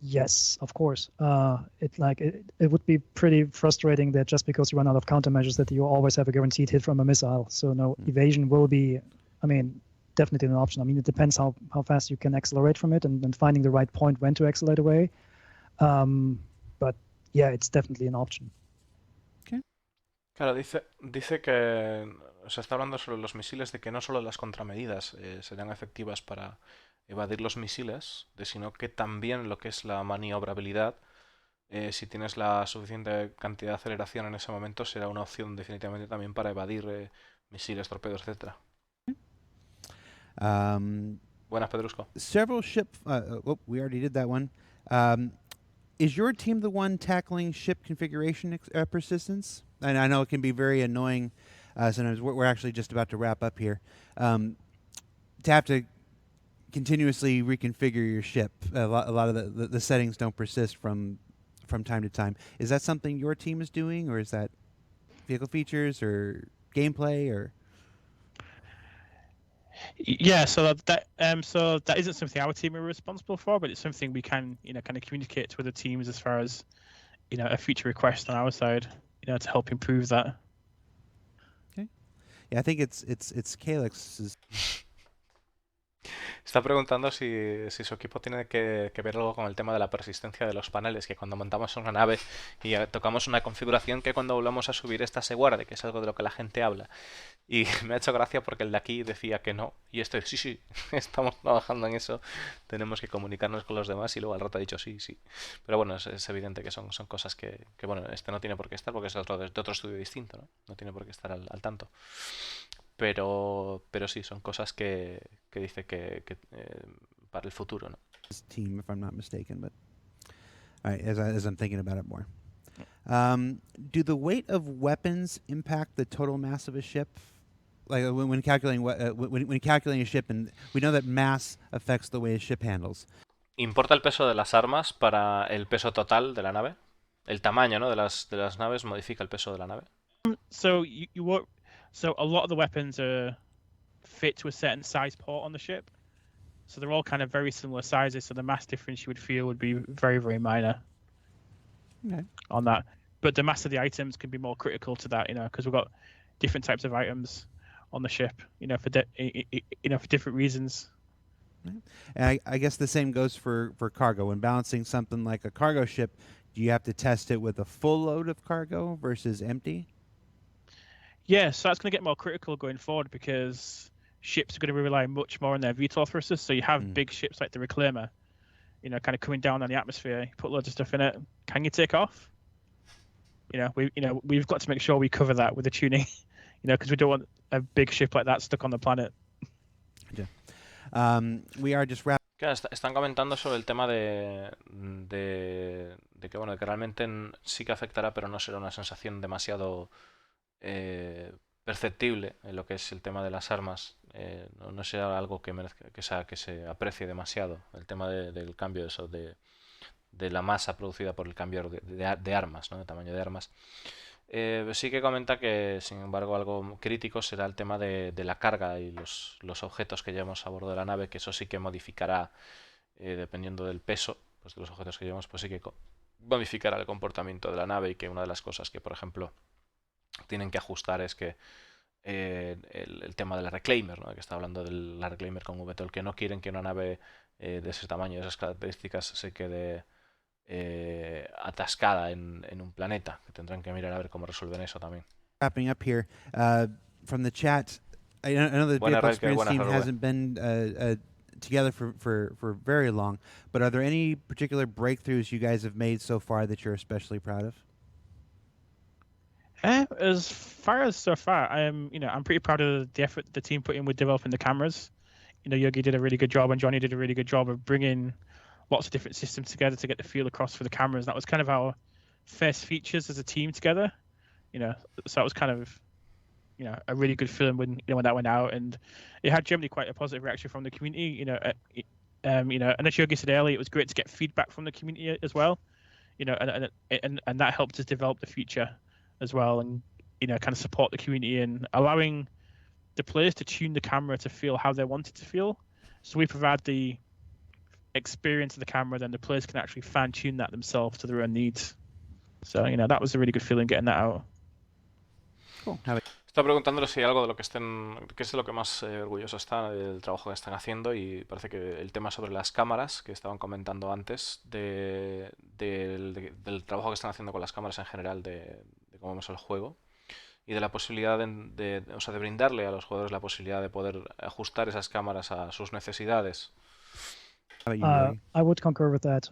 Yes, of course. It would be pretty frustrating that just because you run out of countermeasures that you always have a guaranteed hit from a missile. So no, evasion will be, I mean, definitely an option. I mean, it depends how fast you can accelerate from it and finding the right point when to accelerate away. But yeah, it's definitely an option. Okay. Claro, dice que se está hablando sobre los misiles de que no solo las contramedidas serán efectivas para evadir los misiles, sino que también lo que es la maniobrabilidad, si tienes la suficiente cantidad de aceleración en ese momento, será una opción definitivamente también para evadir misiles, torpedos, etc. Buenas, Pedrusco. Several we already did that one. Is your team the one tackling ship configuration persistence? And I know it can be very annoying. Sometimes we're actually just about to wrap up here. To have to continuously reconfigure your ship. A lot of the settings don't persist from time to time. Is that something your team is doing, or is that vehicle features or gameplay or? Yeah, so that isn't something our team are responsible for, but it's something we can kind of communicate to other teams as far as a feature request on our side, to help improve that. Okay. Yeah, I think it's Calix's. Está preguntando si su equipo tiene que ver algo con el tema de la persistencia de los paneles, que cuando montamos una nave y tocamos una configuración que cuando volvamos a subir esta se guarde, que es algo de lo que la gente habla. Y me ha hecho gracia porque el de aquí decía que no, y este sí, estamos trabajando en eso, tenemos que comunicarnos con los demás, y luego al rato ha dicho sí. Pero bueno, es evidente que son cosas que bueno, este no tiene por qué estar porque es de otro estudio distinto, ¿no? No tiene por qué estar al tanto. Pero sí, son cosas que dice que para el futuro, ¿no? Team, if I'm not mistaken, but all right, as I'm thinking about it more. Do the weight of weapons impact the total mass of a ship? Like when calculating when calculating a ship, and we know that mass affects the way a ship handles. ¿Importa el peso de las armas para el peso total de la nave? El tamaño, ¿no? de las naves modifica el peso de la nave. So So a lot of the weapons are fit to a certain size port on the ship. So they're all kind of very similar sizes. So the mass difference you would feel would be very, very minor on that. But the mass of the items can be more critical to that, because we've got different types of items on the ship, for different reasons. And I guess the same goes for cargo. When balancing something like a cargo ship, do you have to test it with a full load of cargo versus empty? Yeah, so that's going to get more critical going forward because ships are going to be relying much more on their VTOL thrusters. So you have big ships like the Reclaimer, kind of coming down on the atmosphere. You put loads of stuff in it. Can you take off? We've got to make sure we cover that with the tuning, because we don't want a big ship like that stuck on the planet. Yeah. We are just wrapping. Claro, están comentando sobre el tema de que bueno, que realmente sí que afectará, pero no será una sensación demasiado perceptible en lo que es el tema de las armas. No será algo que se aprecie demasiado, el tema del cambio de la masa producida por el cambio de armas, ¿no? De tamaño de armas. Sí que comenta que, sin embargo, algo crítico será el tema de la carga y los objetos que llevamos a bordo de la nave, que eso sí que modificará, dependiendo del peso pues, de los objetos que llevamos, pues sí que modificará el comportamiento de la nave y que una de las cosas que, por ejemplo, tienen que ajustar es que el tema de la Reclaimer, ¿no? Que está hablando de la Reclaimer con VTOL, que no quieren que una nave de ese tamaño, de esas características, se quede atascada en un planeta, que tendrán que mirar a ver cómo resuelven eso también. Wrapping up here, from the chat, I know the Buenas, vehicle Raquel, experience buenas, team Rubén. hasn't been together for very long, but are there any particular breakthroughs you guys have made so far that you're especially proud of? As far as so far, I'm pretty proud of the effort the team put in with developing the cameras. Yogi did a really good job, and Johnny did a really good job of bringing lots of different systems together to get the feel across for the cameras. That was kind of our first features as a team together. So that was kind of a really good feeling when that went out, and it had generally quite a positive reaction from the community. And as Yogi said earlier, it was great to get feedback from the community as well. And that helped us develop the feature as well, and kind of support the community and allowing the players to tune the camera to feel how they want it to feel. So we provide the experience of the camera, then the players can actually fine tune that themselves to their own needs. So that was a really good feeling getting that out. Cool. Está preguntándole si hay algo de lo que estén, qué es de lo que más orgulloso está del trabajo que están haciendo, y parece que el tema sobre las cámaras que estaban comentando antes, del trabajo que están haciendo con las cámaras en general, de cómo vemos el juego, y de la posibilidad o sea, de brindarle a los jugadores la posibilidad de poder ajustar esas cámaras a sus necesidades. How about you, Yogi? I would concur with that.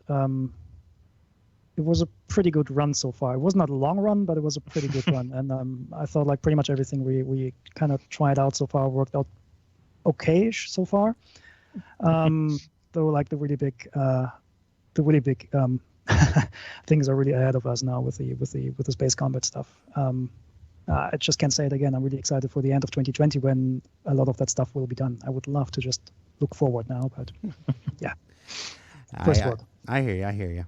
It was a pretty good run so far. It was not a long run, but it was a pretty good run. And I thought like pretty much everything we kind of tried out so far worked out okay-ish so far. Though like the really big things are really ahead of us now with the space combat stuff. I just can't say it again. I'm really excited for the end of 2020 when a lot of that stuff will be done. I would love to just look forward now, but yeah. First world. I hear you.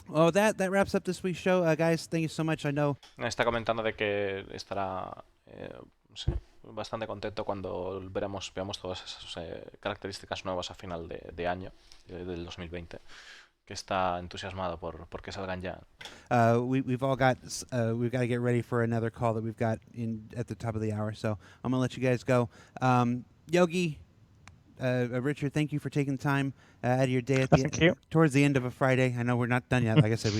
Well, that wraps up this week's show, guys. Thank you so much. I know. Está comentando de que estará no sé, bastante contento cuando veamos todas esas características nuevas a final de año, del 2020. Que está entusiasmado por que salgan ya. We've got to get ready for another call that we've got at the top of the hour. So I'm gonna let you guys go. Yogi, Richard, thank you for taking time out of your day towards the end of a Friday. I know we're not done yet. Like I said,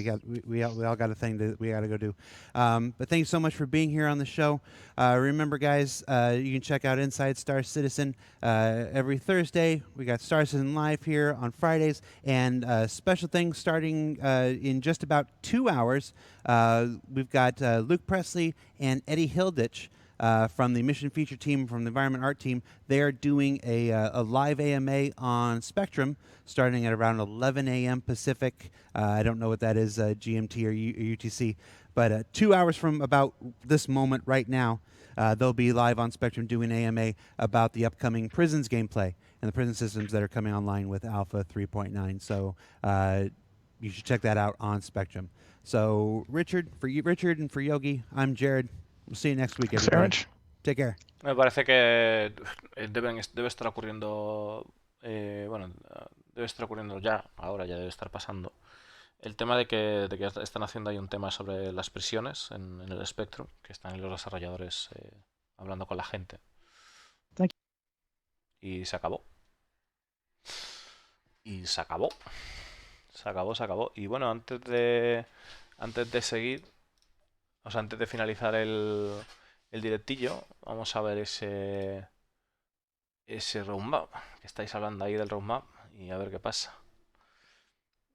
we all got a thing that we got to go do. But thank you so much for being here on the show. Remember, guys, you can check out Inside Star Citizen every Thursday. We got Star Citizen Live here on Fridays, and special things starting in just about 2 hours. We've got Luke Presley and Eddie Hilditch. From the mission feature team, from the environment art team. They are doing a live AMA on Spectrum starting at around 11 a.m. Pacific. I don't know what that is, GMT or UTC. But 2 hours from about this moment right now, they'll be live on Spectrum doing AMA about the upcoming Prisons gameplay and the prison systems that are coming online with Alpha 3.9. So you should check that out on Spectrum. So Richard and for Yogi, I'm Jared. We'll see you next week, everybody. Take care. Me parece que debe estar ocurriendo, debe estar ocurriendo ya, ahora ya debe estar pasando. El tema de que están haciendo ahí un tema sobre las prisiones en el Spectrum, que están los desarrolladores hablando con la gente. Thank you. Y se acabó. Se acabó. Y bueno, antes de seguir, o sea, antes de finalizar el directillo, vamos a ver ese roadmap, que estáis hablando ahí del roadmap, y a ver qué pasa.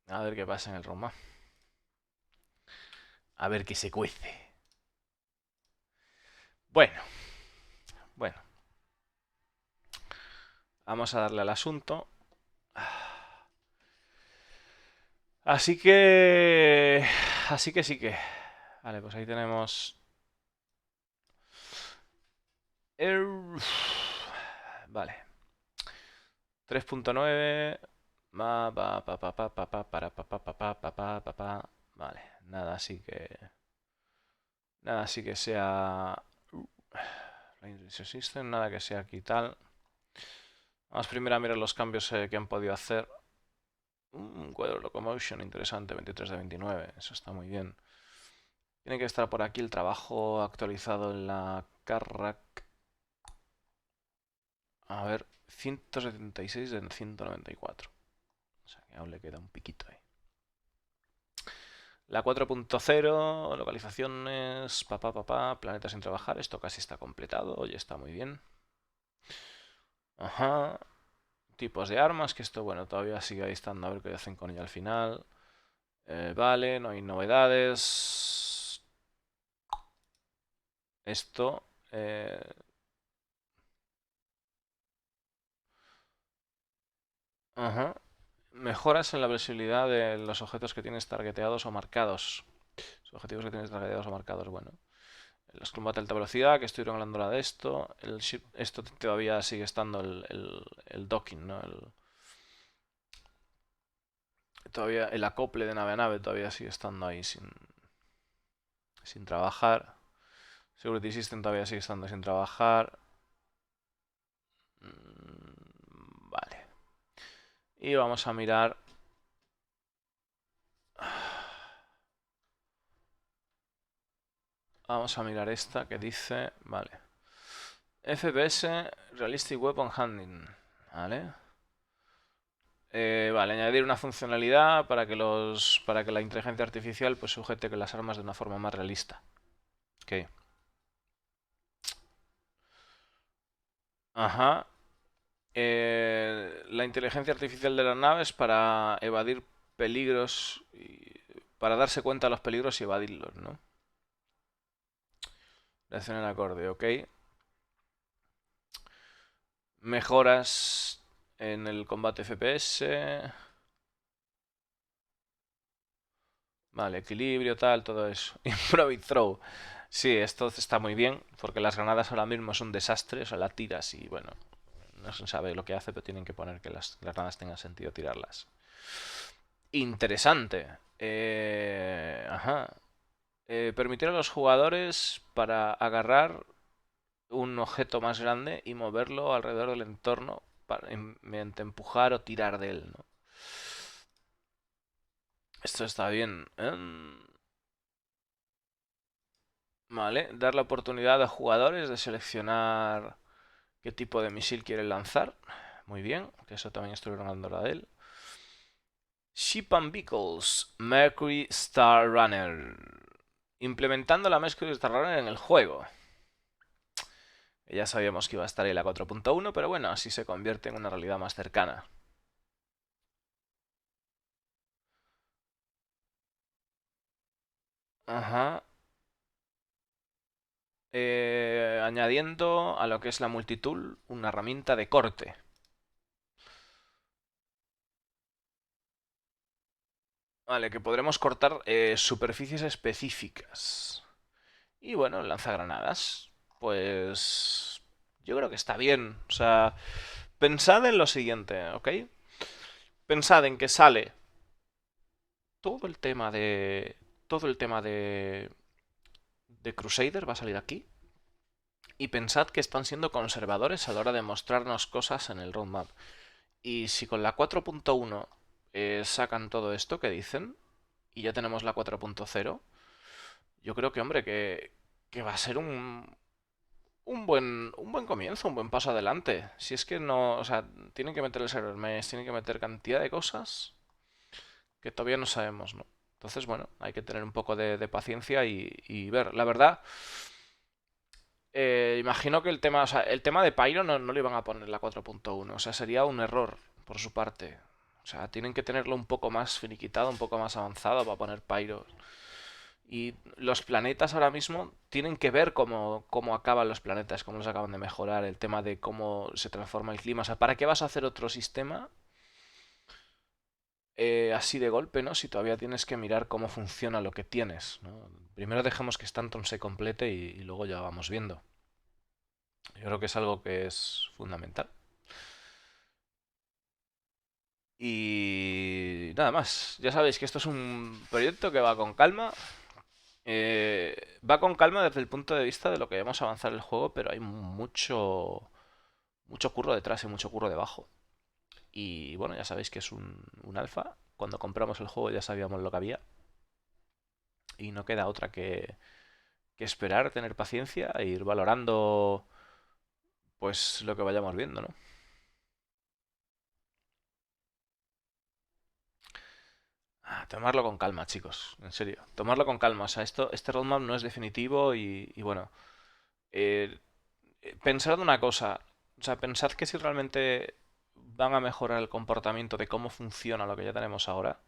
A ver qué pasa en el roadmap. A ver qué se cuece. Bueno. Vamos a darle al asunto. Así que sí que. Vale, pues ahí tenemos. Vale. 3.9. Vale, nada, así que Nada así que sea... System, nada que sea aquí tal. Vamos primero a mirar los cambios que han podido hacer. Un cuadro locomotion interesante, 23 de 29. Eso está muy bien. Tiene que estar por aquí el trabajo actualizado en la Carrack. A ver, 176 de 194. O sea que aún le queda un piquito ahí. La 4.0, localizaciones, planeta sin trabajar. Esto casi está completado. Oye, está muy bien. Ajá. Tipos de armas, que esto, bueno, todavía sigue ahí estando. A ver qué hacen con ella al final. Vale, no hay novedades. Esto... Ajá. Mejoras en la visibilidad de los objetos que tienes targeteados o marcados. Los objetivos que tienes targeteados o marcados, bueno. Los combate a alta velocidad, que estoy hablando ahora de esto. Esto todavía sigue estando el docking, ¿no? Todavía el acople de nave a nave todavía sigue estando ahí sin trabajar. Security System todavía sigue estando sin trabajar. Vale. Y vamos a mirar... Vamos a mirar esta que dice... Vale. FPS Realistic Weapon Handling. Vale. Vale, añadir una funcionalidad para que la inteligencia artificial pues sujete que las armas de una forma más realista. Ok. Ajá. La inteligencia artificial de las naves para evadir peligros para darse cuenta de los peligros y evadirlos, ¿no? Reacción en acorde, ok. Mejoras en el combate FPS. Vale, equilibrio, tal, todo eso. Improve throw. Sí, esto está muy bien, porque las granadas ahora mismo son un desastre, o sea, las tiras y bueno, no se sabe lo que hace, pero tienen que poner que las granadas tengan sentido tirarlas. Interesante. Ajá. Permitir a los jugadores para agarrar un objeto más grande y moverlo alrededor del entorno mediante empujar o tirar de él, ¿no? Esto está bien. Vale, dar la oportunidad a jugadores de seleccionar qué tipo de misil quieren lanzar. Muy bien, que eso también estoy hablando ahora de él. Ship and Vehicles, Mercury Star Runner. Implementando la Mercury Star Runner en el juego. Ya sabíamos que iba a estar ahí la 4.1, pero bueno, así se convierte en una realidad más cercana. Ajá. Añadiendo a lo que es la multitool una herramienta de corte. Vale, que podremos cortar superficies específicas. Y bueno, lanzagranadas. Pues yo creo que está bien. O sea, pensad en lo siguiente, ¿ok? Pensad en que sale todo el tema de... Todo el tema de Crusader va a salir aquí. Y pensad que están siendo conservadores a la hora de mostrarnos cosas en el roadmap. Y si con la 4.1 sacan todo esto que dicen, y ya tenemos la 4.0, yo creo que, hombre, que va a ser un buen comienzo, un buen paso adelante. Si es que no, o sea, tienen que meter el server mesh, tienen que meter cantidad de cosas que todavía no sabemos, ¿no? Entonces, bueno, hay que tener un poco de paciencia y ver. La verdad, imagino que o sea, el tema de Pyro no le iban a poner la 4.1, o sea, sería un error por su parte. O sea, tienen que tenerlo un poco más finiquitado, un poco más avanzado para poner Pyro. Y los planetas ahora mismo tienen que ver cómo acaban los planetas, cómo los acaban de mejorar, el tema de cómo se transforma el clima. O sea, ¿para qué vas a hacer otro sistema así de golpe, ¿no? Si todavía tienes que mirar cómo funciona lo que tienes, ¿no? Primero dejemos que Stanton se complete y luego ya vamos viendo. Yo creo que es algo que es fundamental. Y nada más. Ya sabéis que esto es un proyecto que va con calma, Va con calma desde el punto de vista de lo que vamos a avanzar el juego, pero hay mucho curro detrás y mucho curro debajo. Y bueno, ya sabéis que es un alfa. Cuando compramos el juego ya sabíamos lo que había. Y no queda otra que esperar, tener paciencia e ir valorando pues lo que vayamos viendo, ¿no? Tomarlo con calma, chicos, en serio. Tomarlo con calma. O sea, este roadmap no es definitivo y bueno, eh, pensad una cosa. O sea, pensad que si realmente van a mejorar el comportamiento de cómo funciona lo que ya tenemos ahora,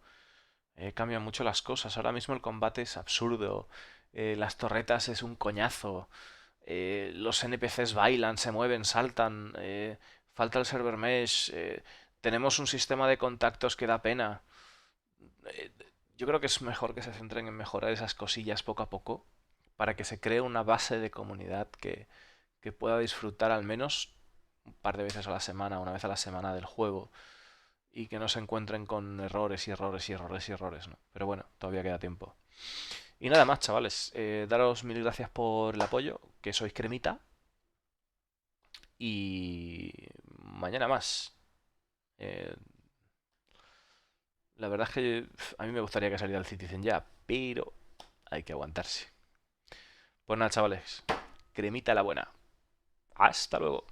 cambian mucho las cosas. Ahora mismo el combate es absurdo. Las torretas es un coñazo. Los NPCs bailan, se mueven, saltan. Falta el server mesh. Tenemos un sistema de contactos que da pena. Eh, yo creo que es mejor que se centren en mejorar esas cosillas poco a poco para que se cree una base de comunidad que pueda disfrutar al menos un par de veces a la semana, una vez a la semana del juego y que no se encuentren con errores y errores y errores y errores, ¿no? Pero bueno, todavía queda tiempo. Y nada más, chavales. Daros mil gracias por el apoyo, que sois cremita. Y mañana más. Eh, la verdad es que a mí me gustaría que saliera el Citizen ya, pero hay que aguantarse. Pues nada, chavales. Cremita la buena. Hasta luego.